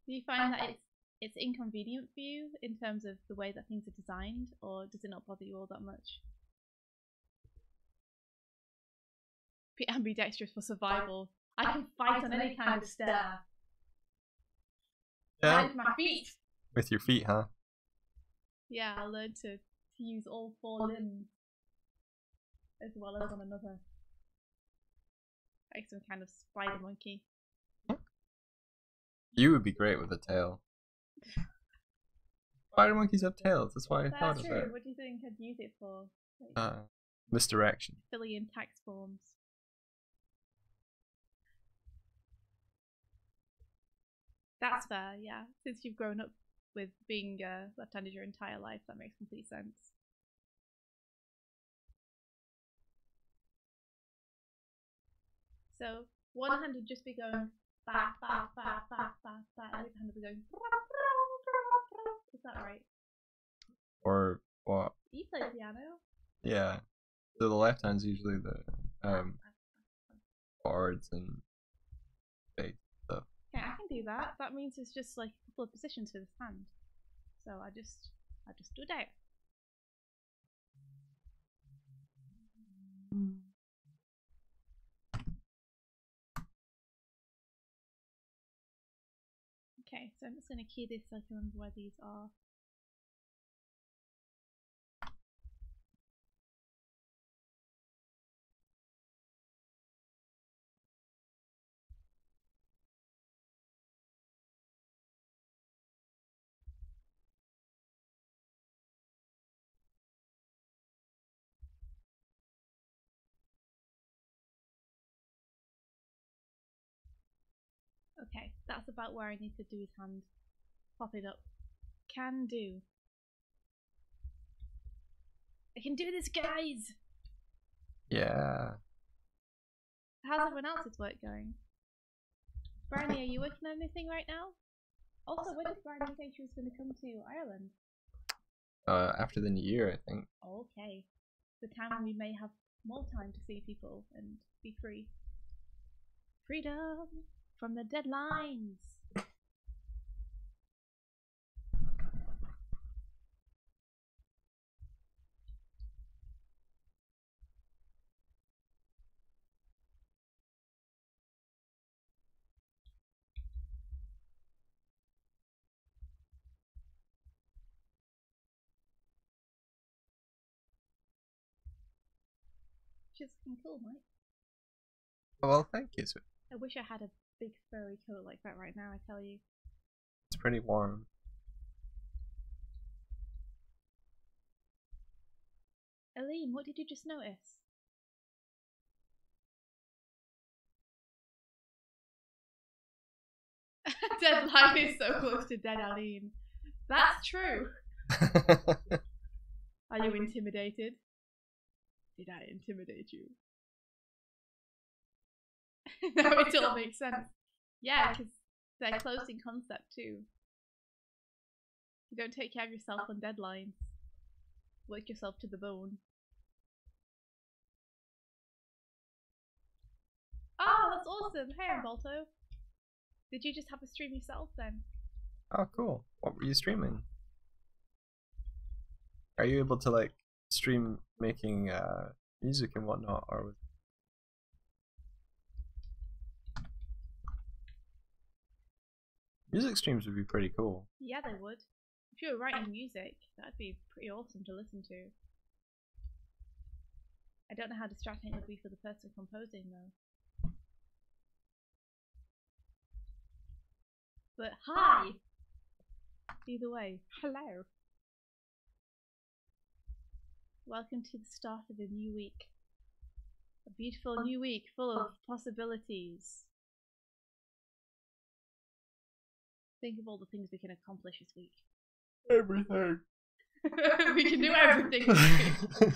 Do you find that it's inconvenient for you in terms of the way that things are designed, or does it not bother you all that much? Be ambidextrous for survival. I can fight on any kind of stair. Yeah. With my feet. With your feet, huh? Yeah, I learned to use all 4 limbs as well as on another. Like some kind of spider monkey. You would be great with a tail. Spider monkeys have tails, that's why I thought of it. What do you think I'd use it for? Like, misdirection. filling in tax forms. That's fair, yeah. Since you've grown up with being left-handed your entire life, that makes complete sense. So one hand would just be going ba ba ba ba ba ba, and the other hand would be going. Is that right? Or what? You play piano. Yeah. So the left hand's usually the chords and bass stuff. Yeah, I can do that. That means it's just like a couple of positions for this hand. So I just do that. Okay, so I'm just going to key this so I can remember where these are. Okay, that's about where I need to do his hand. Pop it up. Can do. I can do this, guys! Yeah. How's everyone else's work going? Brownie, are you working on anything right now? Also, when did Brownie say she was going to come to Ireland? After the new year, I think. Okay. The time when we may have more time to see people and be free. Freedom from the deadlines. Just looking cool, Mike. Oh, well, thank you. I wish I had a big furry coat like that right now, I tell you. It's pretty warm. Aline, what did you just notice? Deadline is so close to dead, Aline. That's true. Are you intimidated? Did I intimidate you? Now it all makes sense. Yeah, because they're close in concept too. You don't take care of yourself on deadlines. Work yourself to the bone. Oh, that's awesome! Hey, Umbalto. Did you just have a stream yourself then? Oh, cool. What were you streaming? Are you able to like stream making music and whatnot, or was... Music streams would be pretty cool. Yeah, they would. If you were writing music, that'd be pretty awesome to listen to. I don't know how distracting it would be for the person composing though. But hi! Either way, hello. Welcome to the start of a new week. A beautiful new week full of possibilities. Think of all the things we can accomplish this week. Everything. We can do everything this week.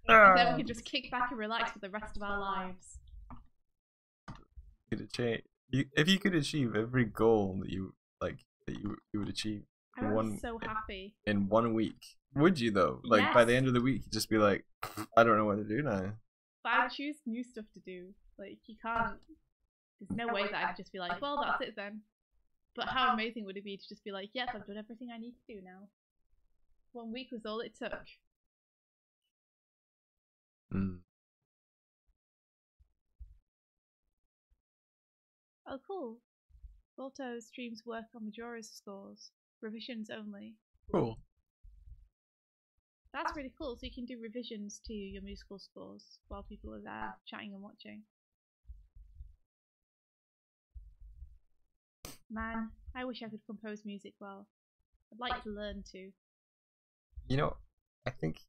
And then we can just kick back and relax for the rest of our lives. If you could achieve every goal that you would achieve I would be so happy. In 1 week. Would you though? Like yes. By the end of the week you'd just be like, I don't know what to do now. But I choose new stuff to do. Like you can't, there's no way that I'd just be like, well that's it then. But how amazing would it be to just be like, yep, I've done everything I need to do now. 1 week was all it took. Oh cool. Volto streams work on Majora's scores. Revisions only. Cool. That's really cool. So you can do revisions to your musical scores while people are there chatting and watching. Man, I wish I could compose music well. I'd like to learn to. You know, I think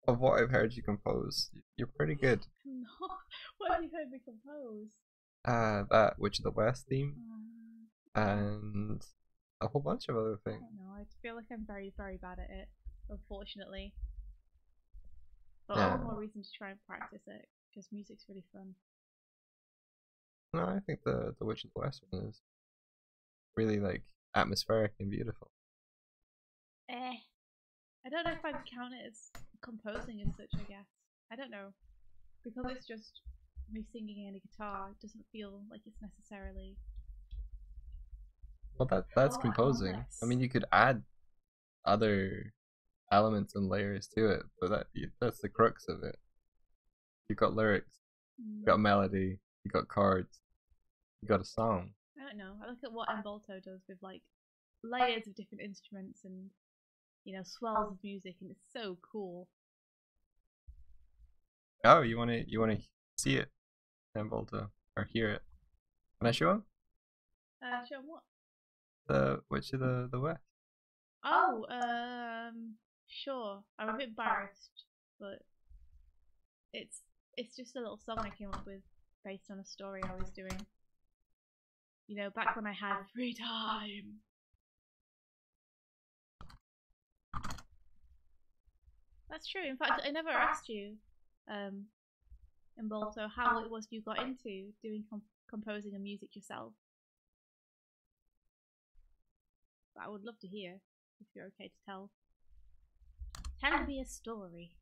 of what I've heard you compose, you're pretty good. No, what have you heard me compose? That Witch of the West theme, and a whole bunch of other things. I don't know, I feel like I'm very, very bad at it, unfortunately. But all the more reason to try and practice it, because music's really fun. No, I think the Witch of the West one is really like atmospheric and beautiful. Eh. I don't know if I'd count it as composing as such, I guess. I don't know. Because it's just me singing and a guitar, it doesn't feel like it's necessarily Well, that's composing. complex. I mean, you could add other elements and layers to it, but that's the crux of it. You've got lyrics, you've got melody, you've got chords, you've got a song. I don't know. I look at what Embolto does with like layers of different instruments and swells of music, and it's so cool. Oh, you wanna see it, Volta, or hear it? Can I show him? Show 'em what? The Witch of the West. Oh, sure. I'm a bit embarrassed, but it's just a little song I came up with based on a story I was doing. Back when I had free time. That's true. In fact, I never asked you, Embolto, how it was you got into doing composing and music yourself. But I would love to hear, if you're okay to tell. Tell me a story.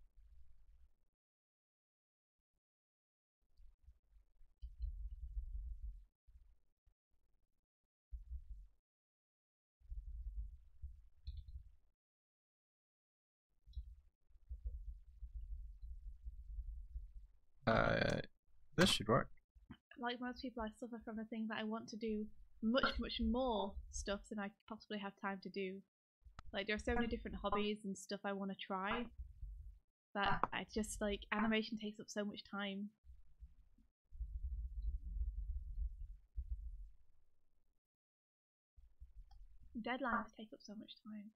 This should work. Like most people, I suffer from the thing that I want to do much, much more stuff than I possibly have time to do. Like, there are so many different hobbies and stuff I want to try that I just, like, animation takes up so much time. Deadlines take up so much time.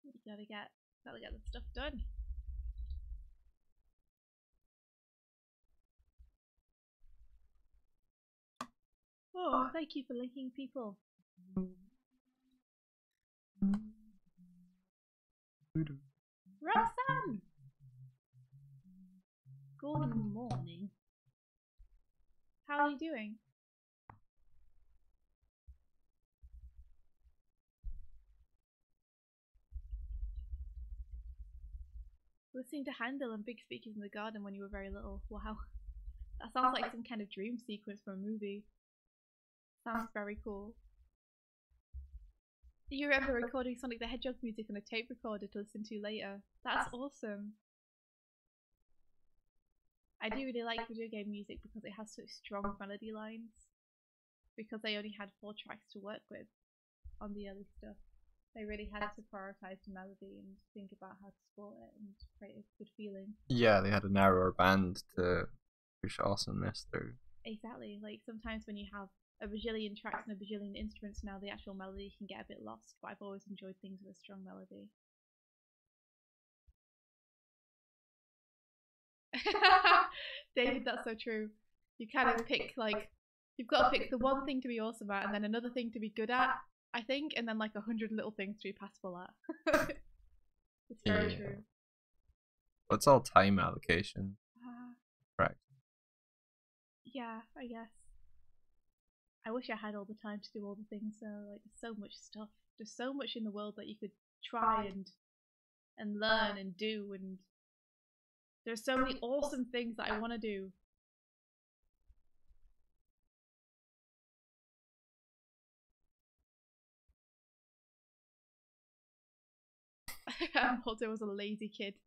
You gotta get the stuff done. Oh, thank you for linking people. Roxanne! Good morning. How are you doing? Listening to Handel and big speakers in the garden when you were very little. Wow. That sounds like some kind of dream sequence from a movie. Sounds very cool. Do you remember recording Sonic the Hedgehog music on a tape recorder to listen to later? That's awesome. I do really like video game music because it has such strong melody lines. Because they only had 4 tracks to work with on the early stuff. They really had to prioritize the melody and think about how to support it and create a good feeling. Yeah, they had a narrower band to push awesomeness through. Exactly. Like, sometimes when you have a bajillion tracks and a bajillion instruments now, the actual melody can get a bit lost, but I've always enjoyed things with a strong melody. David, that's so true. You kind of pick, like, you've got to pick the one thing to be awesome at and then another thing to be good at, I think, and then like 100 little things to be passable at. It's very true. It's all time allocation. Right. Yeah, I guess. I wish I had all the time to do all the things though. Like, there's so much stuff. There's so much in the world that you could try and learn and do, and there's so many awesome things that I want to do. Walter was a lazy kid,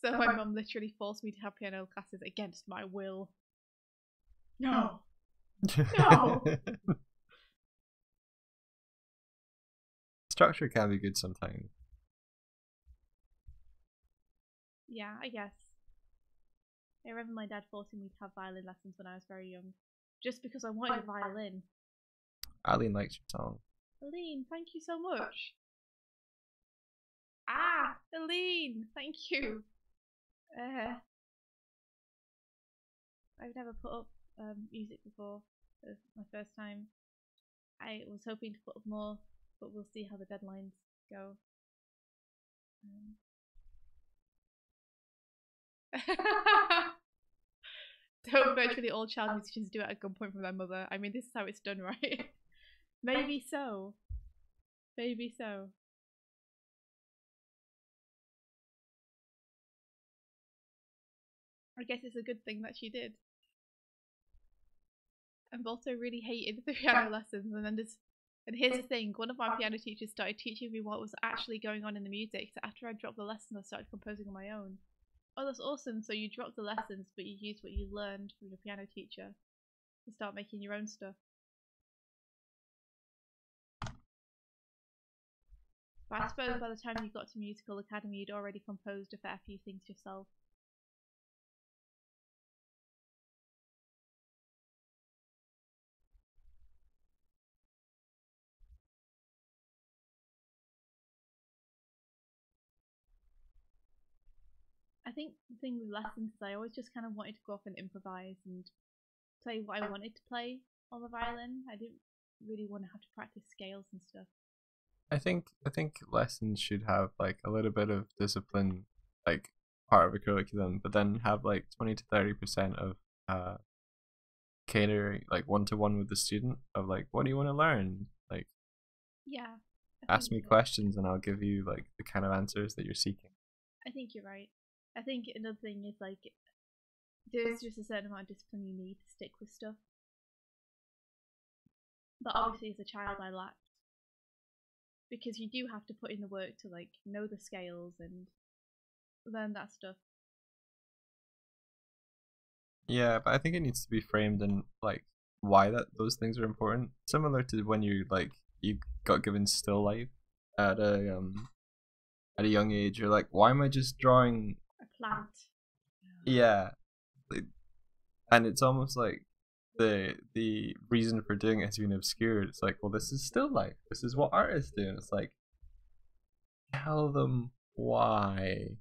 so my mum literally forced me to have piano classes against my will. No. No. Structure can be good sometimes. Yeah, I guess. I remember my dad forcing me to have violin lessons when I was very young, just because I wanted a violin. Aline likes your song. Aline, thank you so much. Ah, Aline, thank you. I've never put up music before. It was my first time. I was hoping to put up more, but we'll see how the deadlines go. Don't virtually all child musicians do it at gunpoint from their mother? I mean, this is how it's done, right? Maybe so. Maybe so. I guess it's a good thing that she did. I've also really hated the piano lessons, and here's the thing, one of my piano teachers started teaching me what was actually going on in the music, so after I dropped the lesson I started composing on my own. Oh, that's awesome, so you dropped the lessons but you used what you learned from your piano teacher to start making your own stuff. But I suppose by the time you got to musical academy you'd already composed a fair few things yourself. I think the thing with lessons is I always just kind of wanted to go off and improvise and play what I wanted to play on the violin. I didn't really want to have to practice scales and stuff. I think lessons should have like a little bit of discipline, like part of a curriculum, but then have like 20 to 30% of catering, like one to one with the student, of like, what do you want to learn? Like, yeah, ask me questions and I'll give you like the kind of answers that you're seeking. I think you're right. I think another thing is like there's just a certain amount of discipline you need to stick with stuff. But obviously as a child I lacked. Because you do have to put in the work to like know the scales and learn that stuff. Yeah, but I think it needs to be framed in like why those things are important. Similar to when you got given still life at a young age. You're like, why am I just drawing a plant? Yeah, and it's almost like the reason for doing it has been obscured. It's like, well, this is still life. This is what artists do. And it's like, tell them why,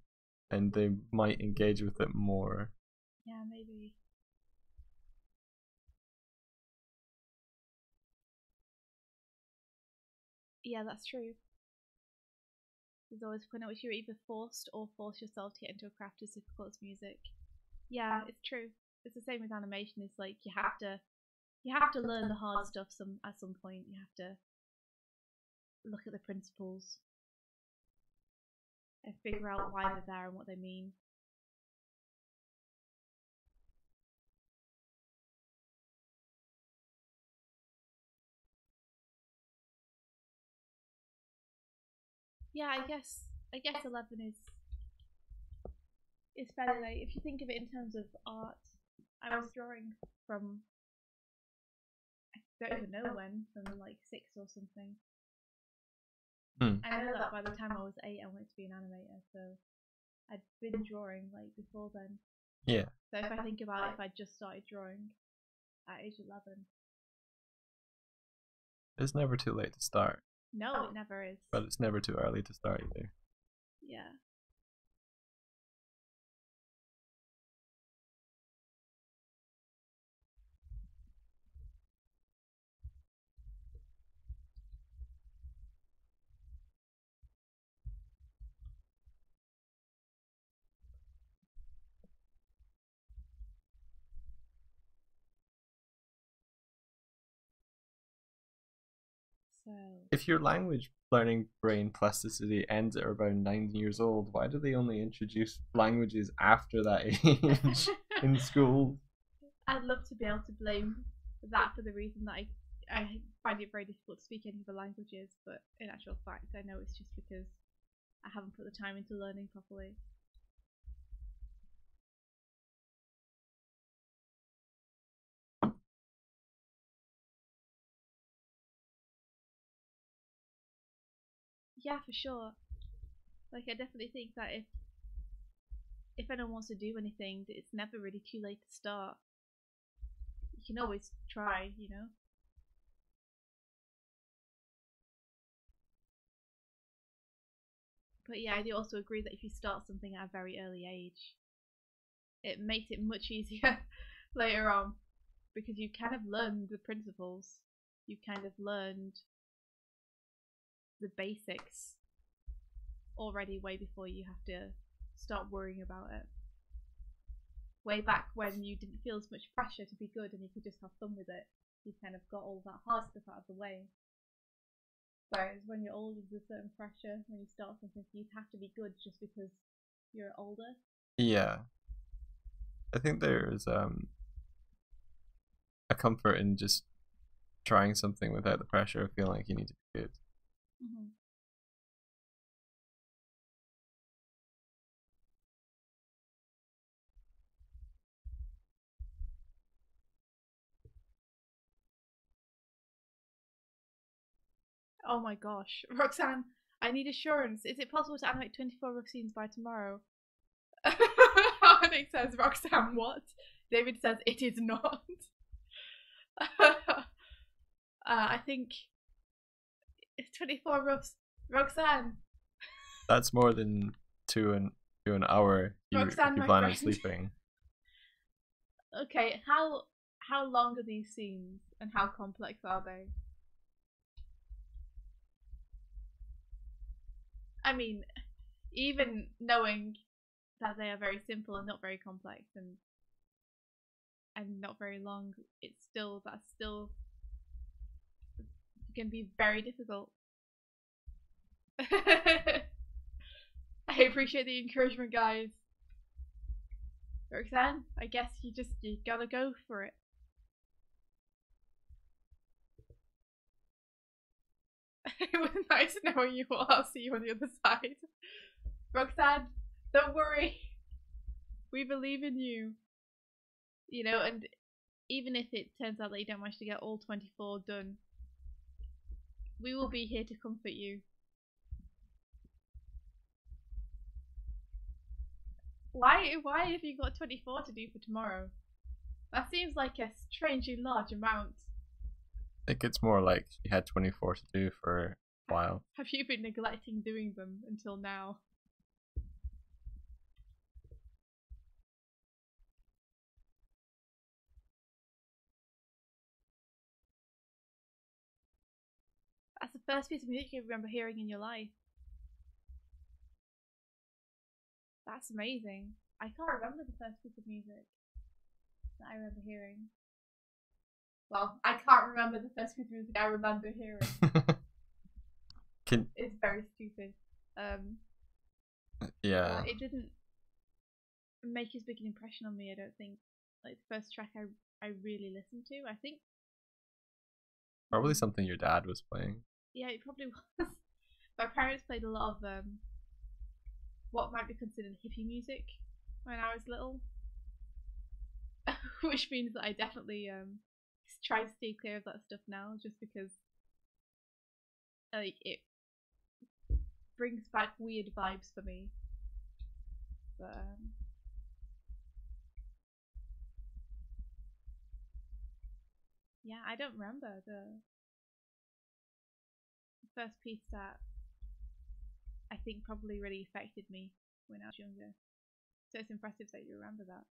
and they might engage with it more. Yeah, maybe. Yeah, that's true. There's always a point at which you're either forced or force yourself to get into a craft as difficult as music. Yeah, it's true. It's the same with animation. It's like you have to learn the hard stuff at some point. You have to look at the principles and figure out why they're there and what they mean. Yeah, I guess 11 is fairly late. If you think of it in terms of art, I was drawing from I don't even know when, from like 6 or something. I know that by the time I was 8 I wanted to be an animator, so I'd been drawing like before then. Yeah. So if I think about if I just started drawing at age 11. It's never too late to start. No, it never is. But it's never too early to start either. Yeah. So if your language learning brain plasticity ends at around 9 years old, why do they only introduce languages after that age in school? I'd love to be able to blame that for the reason that I find it very difficult to speak any other languages, but in actual fact I know it's just because I haven't put the time into learning properly. Yeah, for sure. Like I definitely think that if anyone wants to do anything, it's never really too late to start. You can always try, you know. But yeah, I do also agree that if you start something at a very early age, it makes it much easier later on because you've kind of learned the principles. You've kind of learned the basics already way before you have to start worrying about it. way back when you didn't feel as much pressure to be good and you could just have fun with it. You kind of got all that hard stuff out of the way. Whereas when you're older, there's a certain pressure when you start something, you have to be good just because you're older. Yeah. I think there's a comfort in just trying something without the pressure of feeling like you need to be good. Mm-hmm. Oh my gosh. Roxanne, I need assurance. Is it possible to animate 24 rough scenes by tomorrow? Nick says, Roxanne, what? David says, it is not. I think it's 24 roughs. Roxanne. That's more than an hour Roxanne, you my plan on friend. sleeping. Okay, how long are these scenes and how complex are they? I mean, even knowing that they are very simple and not very complex and not very long, that's still can be very difficult. I appreciate the encouragement, guys. Roxanne, I guess you gotta go for it. It was nice knowing you all. I'll see you on the other side. Roxanne, don't worry. We believe in you. You know, and even if it turns out that you don't manage to get all 24 done, we will be here to comfort you. Why have you got 24 to do for tomorrow? That seems like a strangely large amount. I think it's more like you had 24 to do for a while. Have you been neglecting doing them until now? That's the first piece of music you remember hearing in your life. That's amazing. I can't remember the first piece of music that I remember hearing. Well, I can't remember the first piece of music I remember hearing. It's very stupid. Yeah. It didn't make as big an impression on me, I don't think. Like the first track I really listened to, I think. Probably something your dad was playing. Yeah, it probably was. My parents played a lot of what might be considered hippie music when I was little. Which means that I definitely try to stay clear of that stuff now, just because like it brings back weird vibes for me. But yeah, I don't remember the first piece that I think probably really affected me when I was younger. So it's impressive that you remember that.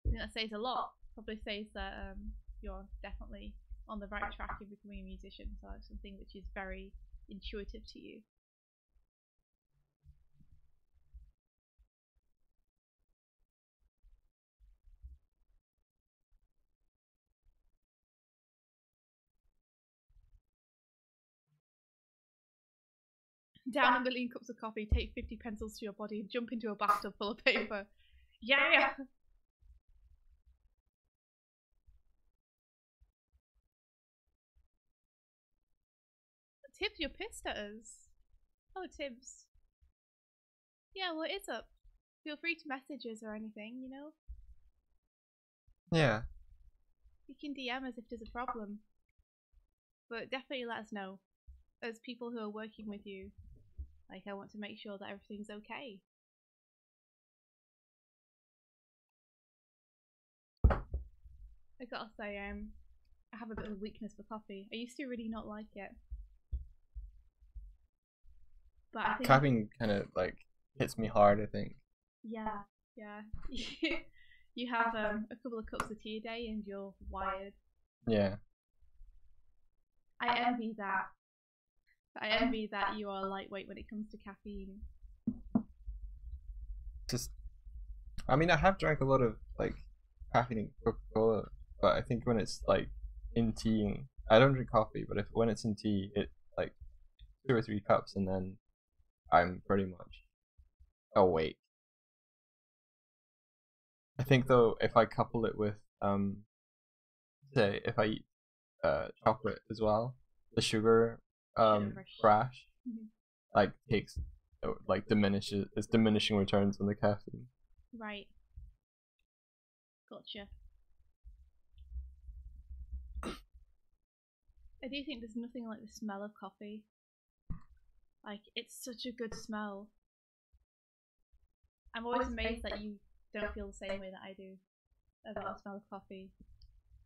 I think that says a lot. Probably says that you're definitely on the right track in becoming a musician. So it's something which is very intuitive to you. Down a million cups of coffee, take 50 pencils to your body, and jump into a bathtub full of paper. Yeah! Tibbs, you're pissed at us. Oh, Tibbs. Yeah, what is up? Feel free to message us or anything, you know? Yeah. You can DM us if there's a problem. But definitely let us know. As people who are working with you, like, I want to make sure that everything's okay. I gotta say, I have a bit of a weakness for coffee. I used to really not like it. But I think caffeine kind of like hits me hard, I think. Yeah. You have a couple of cups of tea a day and you're wired. Yeah. I envy that. I envy that you are lightweight when it comes to caffeine. Just I mean, I have drank a lot of like caffeinated Coca-Cola, but I think when it's like in tea, I don't drink coffee, but if when it's in tea, it like 2 or 3 cups, and then I'm pretty much awake. I think though, if I couple it with say if I eat chocolate as well, the sugar crash like takes like diminishes it's diminishing returns on the caffeine. Right. Gotcha. I do think there's nothing like the smell of coffee. Like, it's such a good smell. I'm always amazed that you don't feel the same way that I do about the smell of coffee.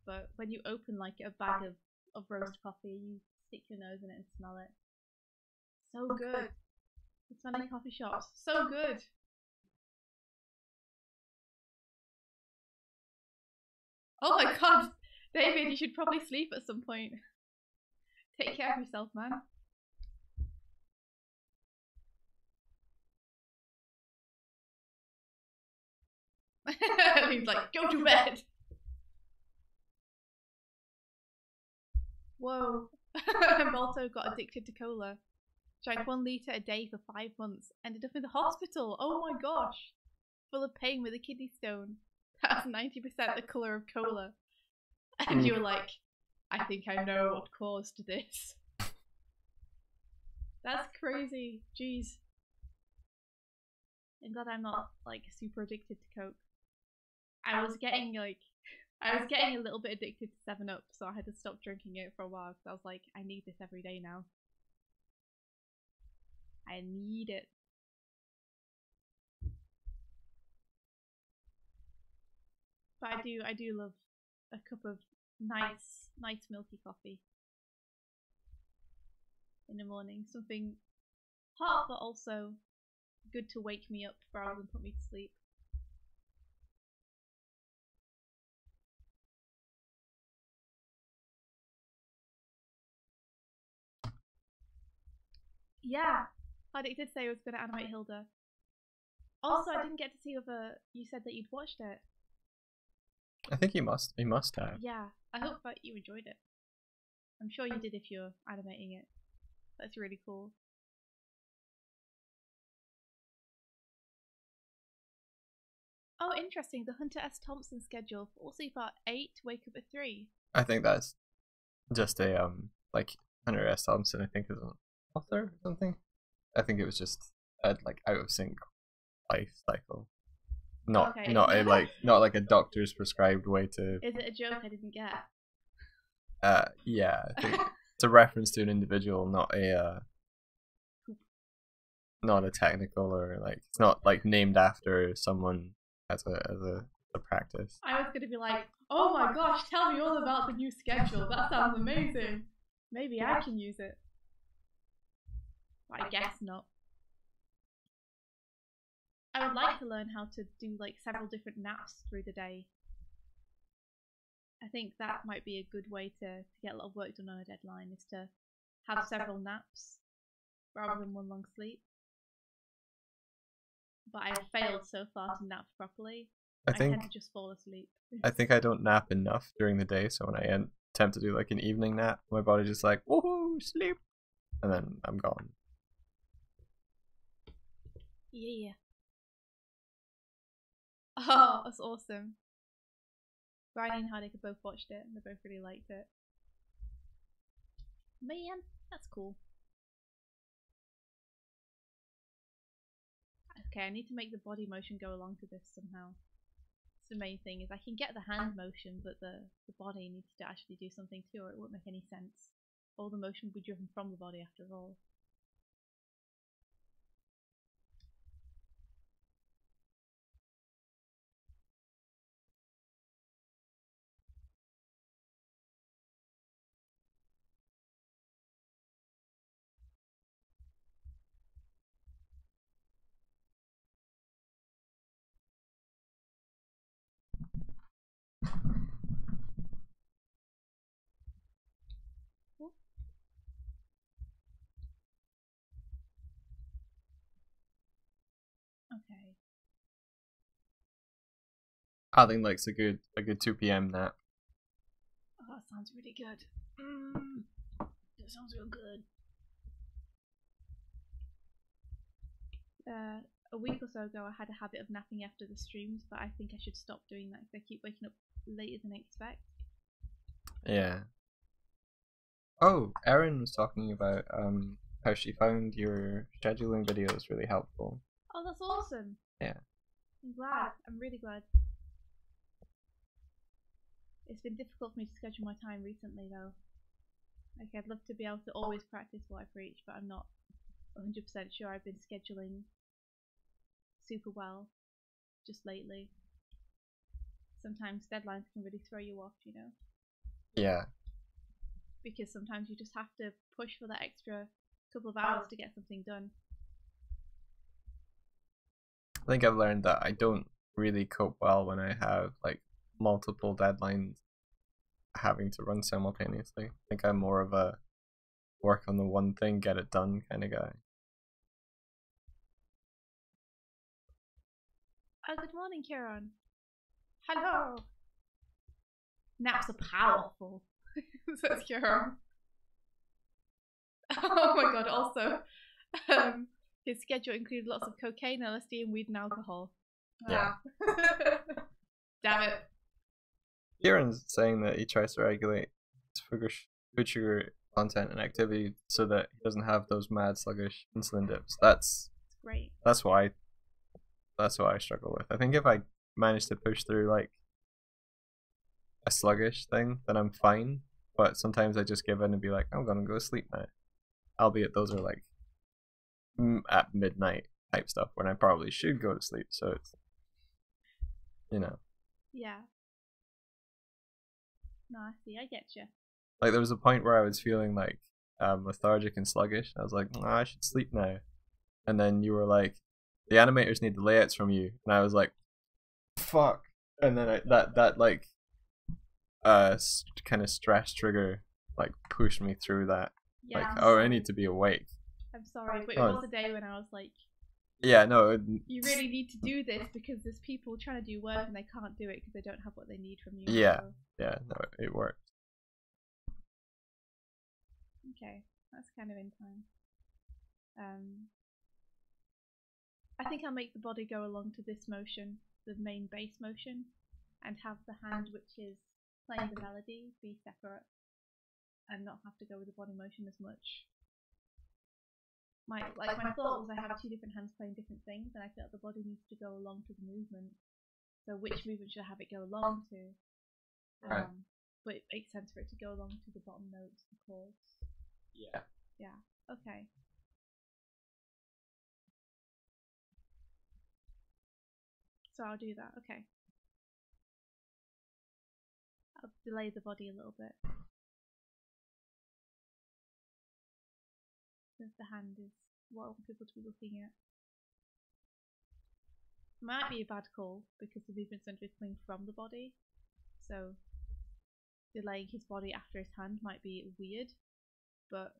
But when you open like a bag of roast coffee, you stick your nose in it and smell it. So good. The smelling coffee shops, so good. Oh my god, David, you should probably sleep at some point. Take care of yourself, man. He's like, go to bed. Whoa. I've also got addicted to cola. Drank 1 litre a day for 5 months. Ended up in the hospital. Oh my gosh. Full of pain with a kidney stone. That's 90% the colour of cola. And you were like, I think I know what caused this. That's crazy. Jeez. I'm glad I'm not like super addicted to Coke. I was getting a little bit addicted to 7-Up, so I had to stop drinking it for a while because I was like, I need this every day now. I need it. But I do love a cup of nice milky coffee in the morning. Something hot, but also good to wake me up rather than put me to sleep. Yeah, Hardik did say I was going to animate Hilda. Also, I didn't get to see whether you said that you'd watched it. I think he must have. Yeah, I hope that you enjoyed it. I'm sure you did if you're animating it. That's really cool. Oh, interesting. The Hunter S. Thompson schedule. Fall asleep at 8, wake up at 3. I think that's just a like Hunter S. Thompson. I think is an author or something. I think it was just a like out of sync life cycle. Not like a doctor's prescribed way to. Is it a joke I didn't get? Yeah, I think it's a reference to an individual, not a technical or like it's not like named after someone as a practice. I was gonna be like, oh my gosh, tell me all about the new schedule. That sounds amazing. Maybe I can use it. But I guess not. I would like to learn how to do like several different naps through the day. I think that might be a good way to get a lot of work done on a deadline, is to have several naps rather than one long sleep. But I've failed so far to nap properly. I tend to just fall asleep. I think I don't nap enough during the day, so when I attempt to do like an evening nap, my body's just like, woohoo, sleep, and then I'm gone. Yeah. Oh, that's awesome. Bridie and Hardik have both watched it and they both really liked it. Man, that's cool. Okay, I need to make the body motion go along to this somehow. That's the main thing, is I can get the hand motion, but the body needs to actually do something too, or it won't make any sense. All the motion will be driven from the body after all. I think like it's a good 2 p.m. nap. Oh, that sounds really good. That sounds real good. A week or so ago, I had a habit of napping after the streams, but I think I should stop doing that because I keep waking up later than I expect. Yeah. Oh, Erin was talking about how she found your scheduling videos really helpful. Oh, that's awesome. Yeah. I'm glad. I'm really glad. It's been difficult for me to schedule my time recently, though. Like, I'd love to be able to always practice what I preach, but I'm not 100% sure I've been scheduling super well just lately. Sometimes deadlines can really throw you off, you know? Yeah. Because sometimes you just have to push for that extra couple of hours to get something done. I think I've learned that I don't really cope well when I have like multiple deadlines having to run simultaneously. I think I'm more of a work on the one thing, get it done kind of guy. Oh, good morning, Kieran. Hello. Naps are powerful, says Kieran. Oh my god, also, his schedule included lots of cocaine, LSD, and weed and alcohol. Yeah. Damn it. Kieran's saying that he tries to regulate his food sugar content and activity so that he doesn't have those mad sluggish insulin dips. That's great. That's what I struggle with. I think if I manage to push through like a sluggish thing, then I'm fine. But sometimes I just give in and be like, I'm gonna go to sleep now. Albeit those are like at midnight type stuff when I probably should go to sleep. So it's, you know. Yeah. No, I see. I get you. Like there was a point where I was feeling like lethargic and sluggish. I was like, I should sleep now. And then you were like, the animators need the layouts from you, and I was like, fuck. And then that like kind of stress trigger like pushed me through that. Yeah, like, oh, I need to be awake. I'm sorry, but it was a day when I was like, yeah, no, you really need to do this because there's people trying to do work and they can't do it because they don't have what they need from you. Yeah, so. yeah, no, it worked. Okay, that's kind of in time. I think I'll make the body go along to this motion, the main bass motion, and have the hand, which is playing the melody, be separate, and not have to go with the body motion as much. My thought was I have two different hands playing different things, and I felt the body needs to go along to the movement. So which movement should I have it go along to? Right. But it makes sense for it to go along to the bottom notes, the chords. Yeah. Yeah. Okay. So I'll do that. Okay. I'll delay the body a little bit. Since the hand is what I want people to be looking at. Might be a bad call because the movement center is coming from the body. So delaying his body after his hand might be weird. But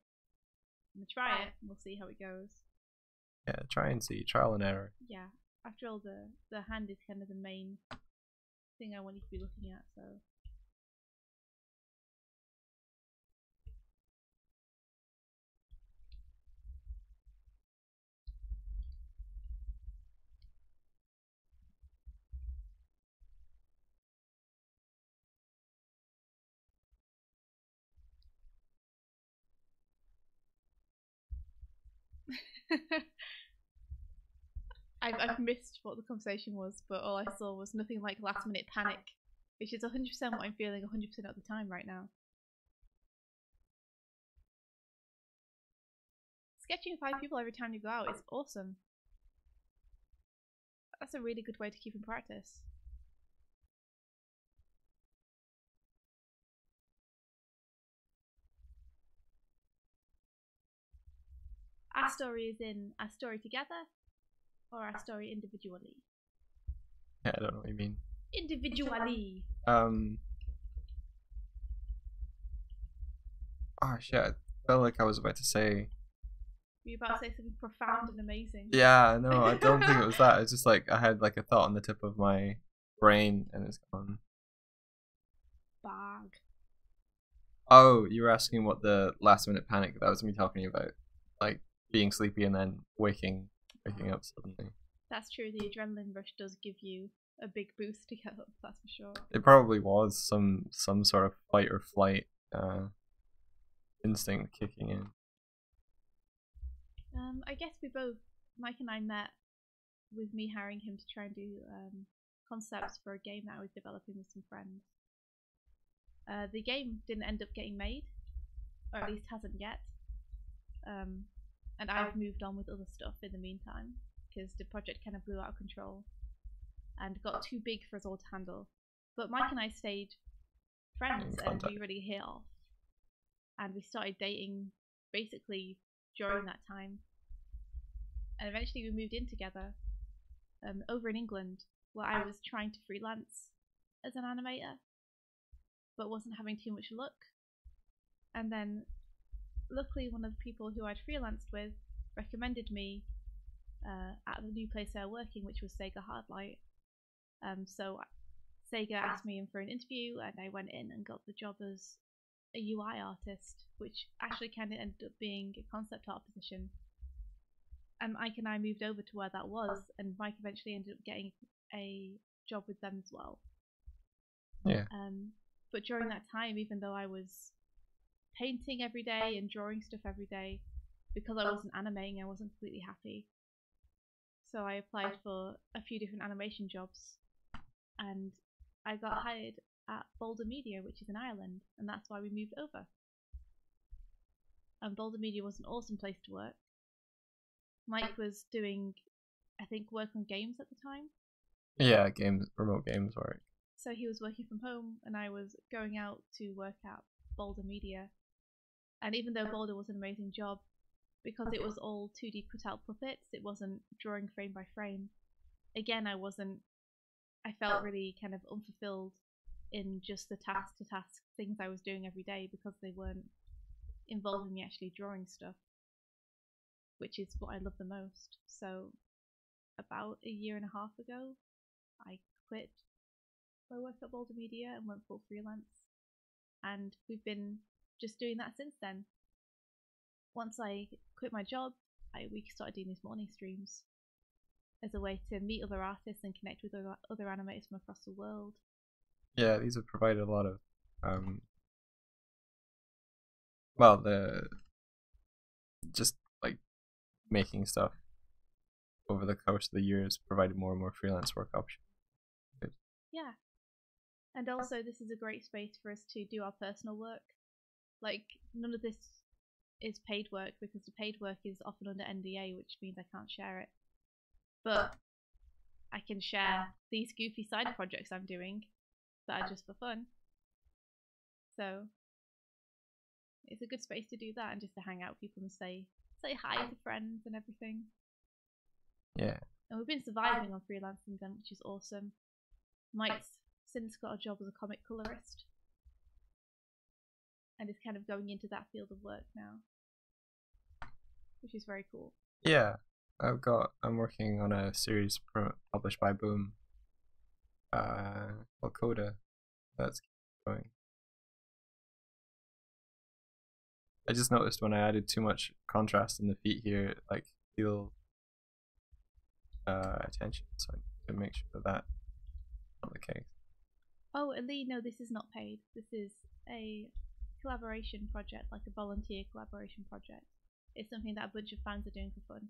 I'm going to try it and we'll see how it goes. Yeah, try and see. Trial and error. Yeah. After all, the hand is kind of the main thing I want you to be looking at, so. I've missed what the conversation was, but all I saw was nothing like last minute panic, which is 100% what I'm feeling 100% of the time right now. Sketching 5 people every time you go out is awesome. That's a really good way to keep in practice. Our story is in our story together or our story individually? Yeah, I don't know what you mean. Individually. Oh shit, I felt like I was about to say. Were you about to say something profound and amazing? Yeah, no, I don't think it was that. It's just like I had like a thought on the tip of my brain and it's gone. Bag. Oh, you were asking what the last minute panic, that was me talking about. Like being sleepy and then waking up suddenly. That's true, the adrenaline rush does give you a big boost to get up, that's for sure. It probably was some sort of fight or flight instinct kicking in. I guess Mike and I met with me hiring him to try and do concepts for a game that I was developing with some friends. The game didn't end up getting made, or at least hasn't yet. And I've moved on with other stuff in the meantime, because the project kind of blew out of control and got too big for us all to handle. But Mike and I stayed friends and we really hit off. And we started dating basically during that time. And eventually we moved in together over in England, where I was trying to freelance as an animator, but wasn't having too much luck. And then luckily one of the people who I'd freelanced with recommended me at the new place they were working, which was Sega Hardlight. So Sega asked me in for an interview and I went in and got the job as a UI artist, which actually kind of ended up being a concept art position. And Mike and I moved over to where that was, and Mike eventually ended up getting a job with them as well. Yeah. But during that time, even though I was painting every day and drawing stuff every day, because I wasn't animating, I wasn't completely happy. So I applied for a few different animation jobs, and I got hired at Boulder Media, which is in Ireland, and that's why we moved over. And Boulder Media was an awesome place to work. Mike was doing, I think, work on games at the time. Yeah, remote games work. So he was working from home and I was going out to work at Boulder Media. And even though Boulder was an amazing job, because it was all 2D cut-out puppets, it wasn't drawing frame by frame. Again, I felt really kind of unfulfilled in just the task-to-task things I was doing every day, because they weren't involving me actually drawing stuff, which is what I love the most. So about a year and a half ago, I quit my work at Boulder Media and went full freelance. And we've been just doing that since then. Once I quit my job, we started doing these morning streams as a way to meet other artists and connect with other animators from across the world. Yeah, these have provided a lot of just like making stuff over the course of the years provided more and more freelance work options. Good. Yeah. And also this is a great space for us to do our personal work. Like, none of this is paid work, because the paid work is often under NDA, which means I can't share it. But I can share these goofy side projects I'm doing that are just for fun. So it's a good space to do that, and just to hang out with people and say hi to friends and everything. Yeah. And we've been surviving on freelancing then, which is awesome. Mike's since got a job as a comic colorist and is kind of going into that field of work now, which is very cool. Yeah, I'm working on a series published by Boom called Coda. That's going. I just noticed when I added too much contrast in the feet here, it like feel attention, so I need to make sure that's not the case. Oh, and Lee, no, this is not paid. This is a collaboration project, like a volunteer collaboration project. It's something that a bunch of fans are doing for fun.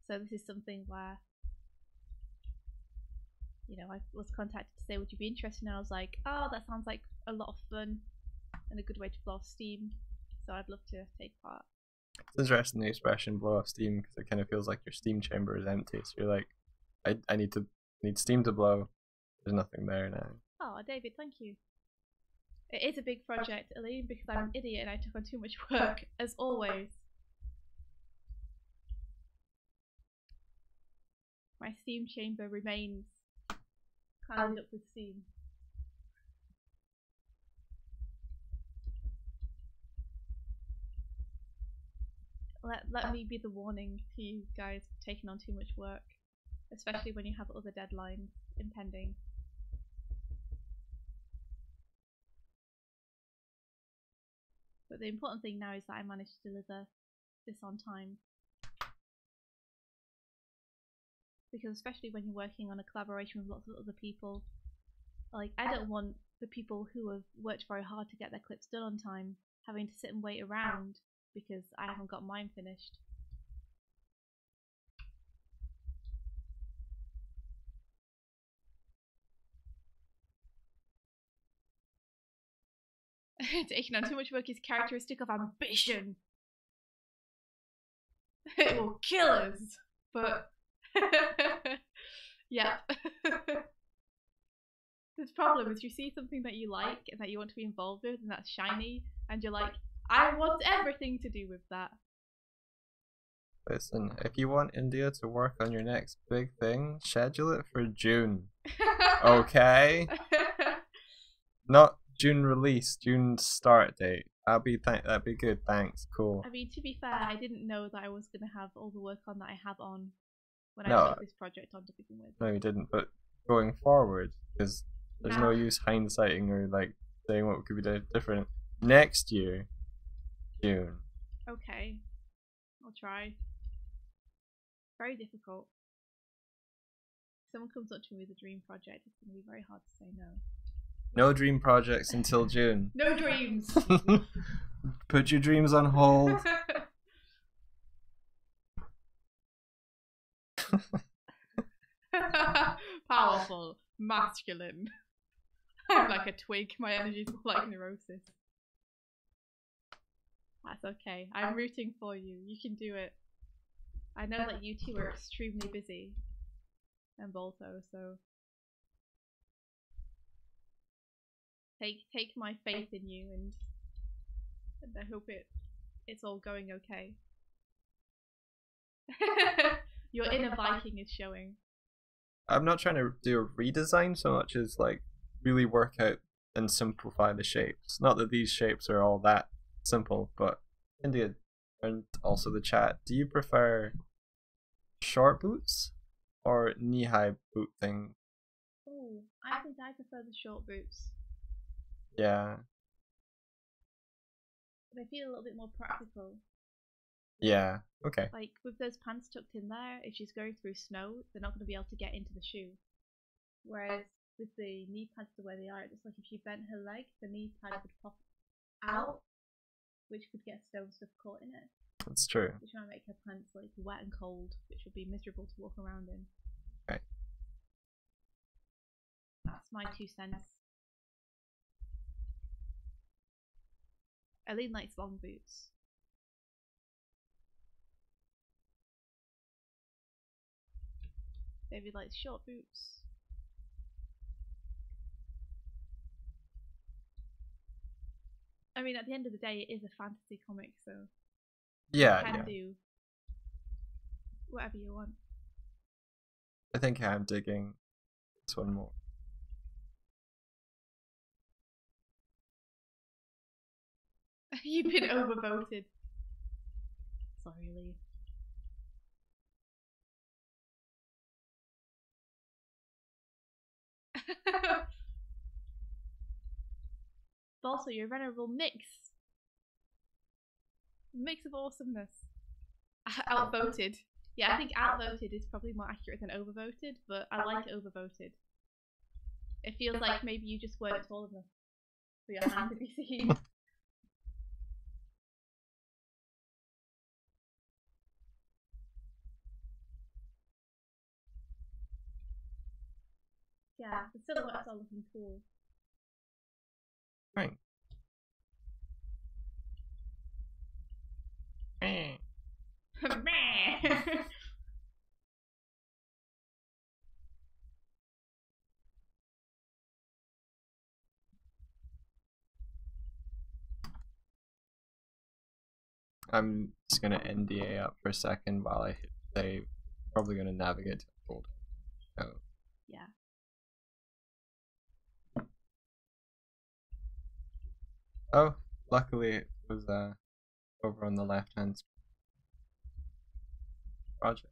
So this is something where, you know, I was contacted to say, would you be interested? And I was like, oh, that sounds like a lot of fun and a good way to blow off steam. So I'd love to take part. It's interesting, the expression "blow off steam," because it kind of feels like your steam chamber is empty. So you're like, I need steam to blow. There's nothing there now. Oh, David, thank you. It is a big project, Elaine, because I'm an idiot and I took on too much work, as always. My steam chamber remains clouded up with steam. let me be the warning to you guys for taking on too much work, especially when you have other deadlines impending. But the important thing now is that I managed to deliver this on time. Because especially when you're working on a collaboration with lots of other people, like I don't want the people who have worked very hard to get their clips done on time having to sit and wait around because I haven't got mine finished. Taking on too much work is characteristic of ambition. It will kill us, but yeah. The problem is you see something that you like and that you want to be involved with and that's shiny and you're like, I want everything to do with that. Listen, if you want India to work on your next big thing, schedule it for June. Okay? Not June release, June start date. That'd be good, thanks, cool. I mean, to be fair, I didn't know that I was going to have all the work on that I have on when No. I took this project on to begin with. No, you didn't, but going forward, because there's no use hindsighting or like saying what could be different. Next year, June. Okay, I'll try. Very difficult. If someone comes up to me with a dream project, it's going to be very hard to say no. No dream projects until June. No dreams! Put your dreams on hold. Powerful, masculine. I'm like a twig, my energy's like neurosis. That's okay, I'm rooting for you, you can do it. I know that you two are extremely busy. And Bolto, so take my faith in you and I hope it's all going okay. Your inner Viking is showing. I'm not trying to do a redesign so much as like really work out and simplify the shapes. Not that these shapes are all that simple, but India and also the chat, do you prefer short boots or knee-high boot thing? Oh, I think I prefer the short boots. Yeah. They feel a little bit more practical. Yeah, okay. Like with those pants tucked in there, if she's going through snow, they're not going to be able to get into the shoe. Whereas with the knee pads the way they are, it's like if she bent her leg, the knee pad would pop out, which could get snow stuff caught in it. That's true. Which might make her pants like wet and cold, which would be miserable to walk around in. Right. That's my 2 cents. Eileen likes long boots. David likes short boots. I mean, at the end of the day, it is a fantasy comic, so yeah, you can do whatever you want. I think I'm digging this one more. You've been overvoted. Sorry, Lee. But also, you're a venerable mix. Mix of awesomeness. Outvoted. Yeah, I think outvoted is probably more accurate than overvoted, but I like overvoted. It feels like maybe you just weren't tall enough for your hand to be seen. Yeah, the silhouettes are looking cool. Right. I'm just gonna NDA up for a second while I hit save. Probably gonna navigate to the folder. Oh. Yeah. Oh, luckily it was over on the left hand. project.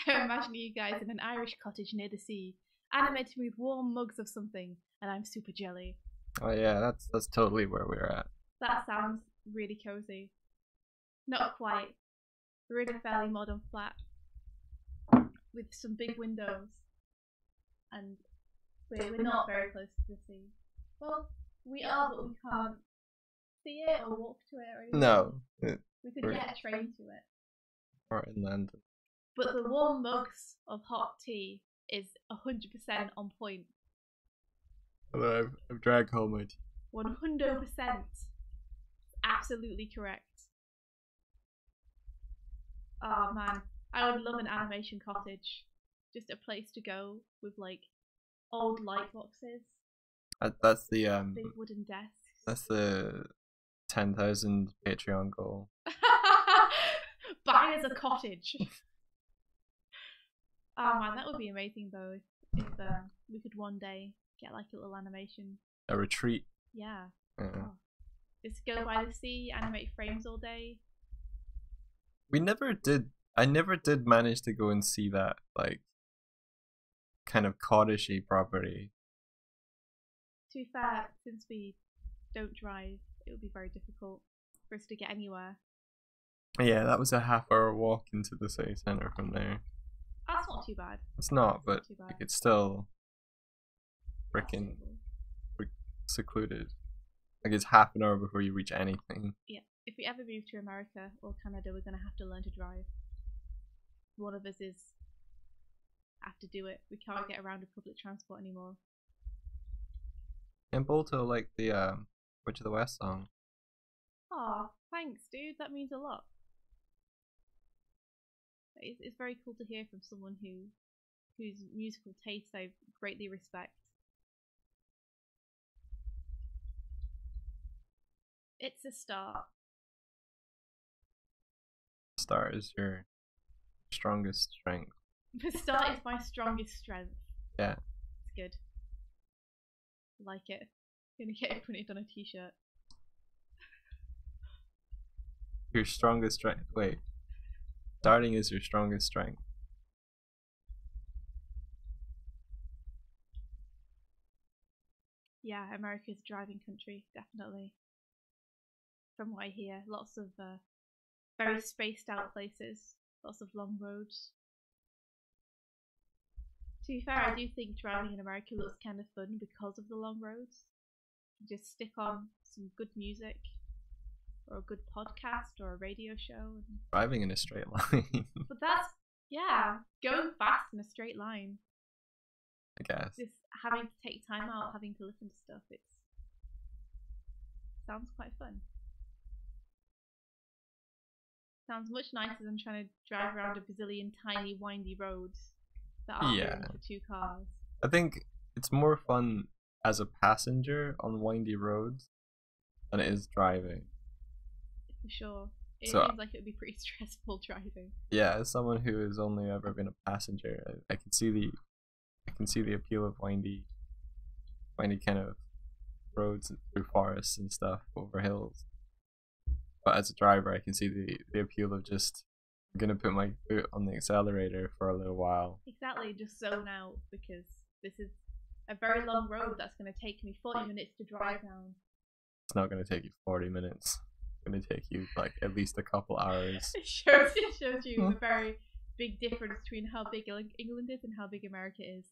I'm imagining you guys in an Irish cottage near the sea, animating with warm mugs of something, and I'm super jelly. Oh yeah, that's totally where we're at. That sounds really cozy. Not quite. We're in a fairly modern flat with some big windows, and we're not very close to the sea. Well, we are, but we can't see it or walk to it or anything. No, We could get a train to it. or inland. But the warm mugs of hot tea is 100% on point. Although I've dragged home my tea. 100%. Absolutely correct. Oh man, I would love an animation cottage. Just a place to go with like old light boxes, That's the big wooden desks. That's the 10,000 Patreon goal. Buy us a cottage. Oh man, that would be amazing though if we could one day get like a little animation. A retreat. Yeah. Yeah. Oh. Just go by the sea, animate frames all day. We never did. I never did manage to go and see that like kind of cottagey property. To be fair, since we don't drive, it would be very difficult for us to get anywhere. Yeah, that was a half-hour walk into the city centre from there. That's not too bad. It's not, but too bad. like, it's still freaking secluded. Like it's half an hour before you reach anything. Yeah, if we ever move to America or Canada, we're gonna have to learn to drive. One of us is have to do it. We can't get around with public transport anymore. And Bolto like the Witch of the West song. Aw, thanks, dude. That means a lot. It's very cool to hear from someone whose musical taste I greatly respect. It's a start. Start is your strongest strength. The start is my strongest strength. Yeah. It's good. Like it. I'm gonna get it printed on a t-shirt. Your strongest strength. Wait. Starting is your strongest strength. Yeah, America's a driving country, definitely. From what I hear, lots of very spaced out places, lots of long roads. To be fair, I do think driving in America looks kind of fun because of the long roads. You just stick on some good music, or a good podcast, or a radio show. Driving in a straight line. But that's, yeah, going fast in a straight line. I guess. Just having to take time out, having to listen to stuff, it sounds quite fun. Sounds much nicer than trying to drive around a bazillion tiny windy roads that aren't room for two cars. I think it's more fun as a passenger on windy roads than it is driving. For sure. It So, seems like it would be pretty stressful driving. Yeah, as someone who has only ever been a passenger, I can see the appeal of windy kind of roads through forests and stuff over hills. But as a driver, I can see the appeal of just I'm gonna put my foot on the accelerator for a little while. Exactly, just zone out because this is a very long road that's going to take me 40 minutes to drive down. It's not gonna take you 40 minutes. It's gonna take you like at least a couple hours. It shows you the very big difference between how big England is and how big America is.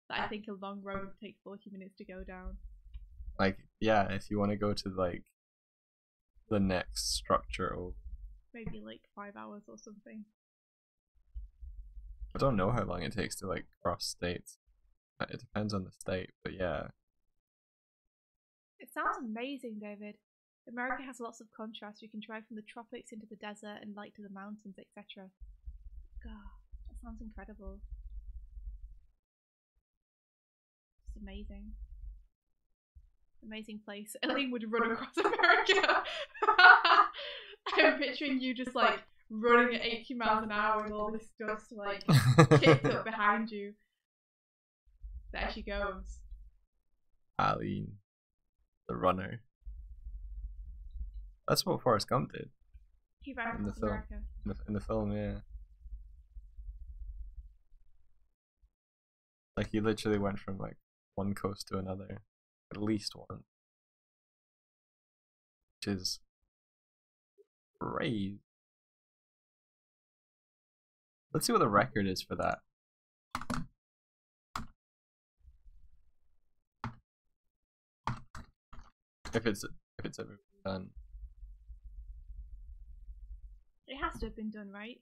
That I think a long road would take 40 minutes to go down. Like, yeah, if you want to go to like the next structure over. Maybe like 5 hours or something. I don't know how long it takes to like cross states. It depends on the state, but yeah. It sounds amazing, David. America has lots of contrast. You can drive from the tropics into the desert and like to the mountains, etc. God, that sounds incredible. It's amazing. Amazing place. Elaine would run across America. I'm picturing you just like running at 80 miles an hour with all this dust like kicked up behind you. There she goes. Eileen, the runner. That's what Forrest Gump did. He ran in the across film. America. In the film, yeah. Like he literally went from like one coast to another, at least one, which is crazy. Let's see what the record is for that. If it's ever been done. It has to have been done, right?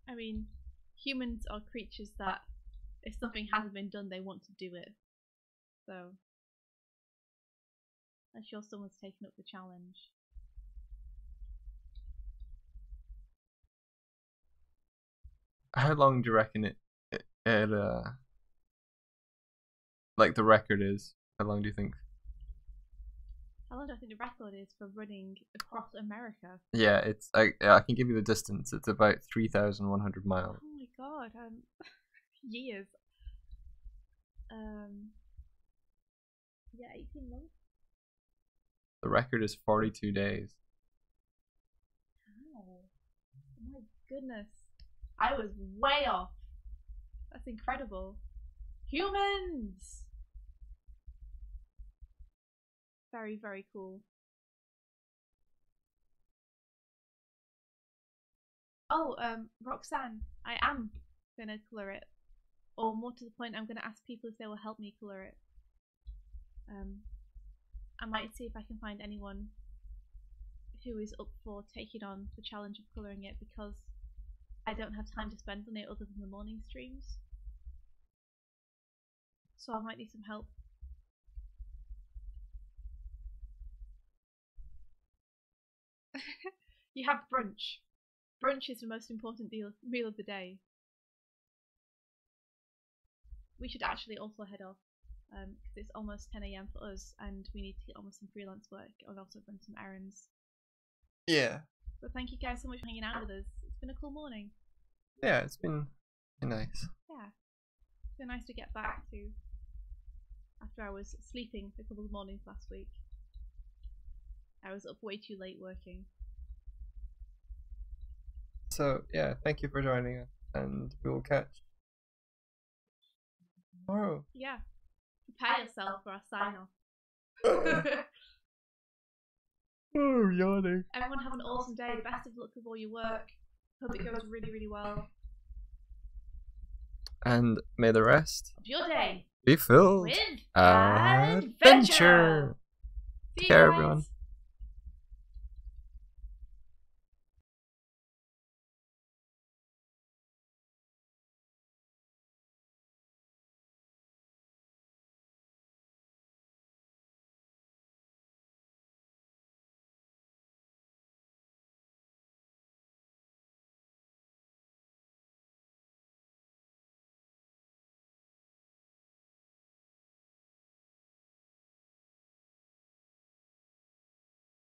I mean, humans are creatures that if something hasn't been done, they want to do it. So, I'm sure someone's taken up the challenge. How long do you reckon it like the record is? How long do you think? How long do I think the record is for running across America? Yeah, it's I can give you the distance. It's about 3,100 miles. Oh my god, years. Yeah, 18 months. The record is 42 days. Oh my goodness. I was way off. That's incredible. Humans! Very, very cool. Oh, Roxanne, I am gonna colour it. Or more to the point, I'm gonna ask people if they will help me colour it. I might see if I can find anyone who is up for taking on the challenge of colouring it, because I don't have time to spend on it other than the morning streams. So I might need some help. You have brunch. Brunch is the most important meal of the day. We should actually also head off, because it's almost 10 AM for us and we need to get on with some freelance work and also run some errands. Yeah. But thank you guys so much for hanging out with us. It's been a cool morning. Yeah, it's been nice. Yeah. It's been nice to get back to after I was sleeping a couple of mornings last week. I was up way too late working. So yeah, thank you for joining us, and we will catch tomorrow. Yeah. Prepare yourself for our sign off. Oh, yawning. Everyone have an awesome day. Best of luck with all your work. Hope it goes really, really well. And may the rest Of your day be filled with adventure. See you Take care, guys. everyone.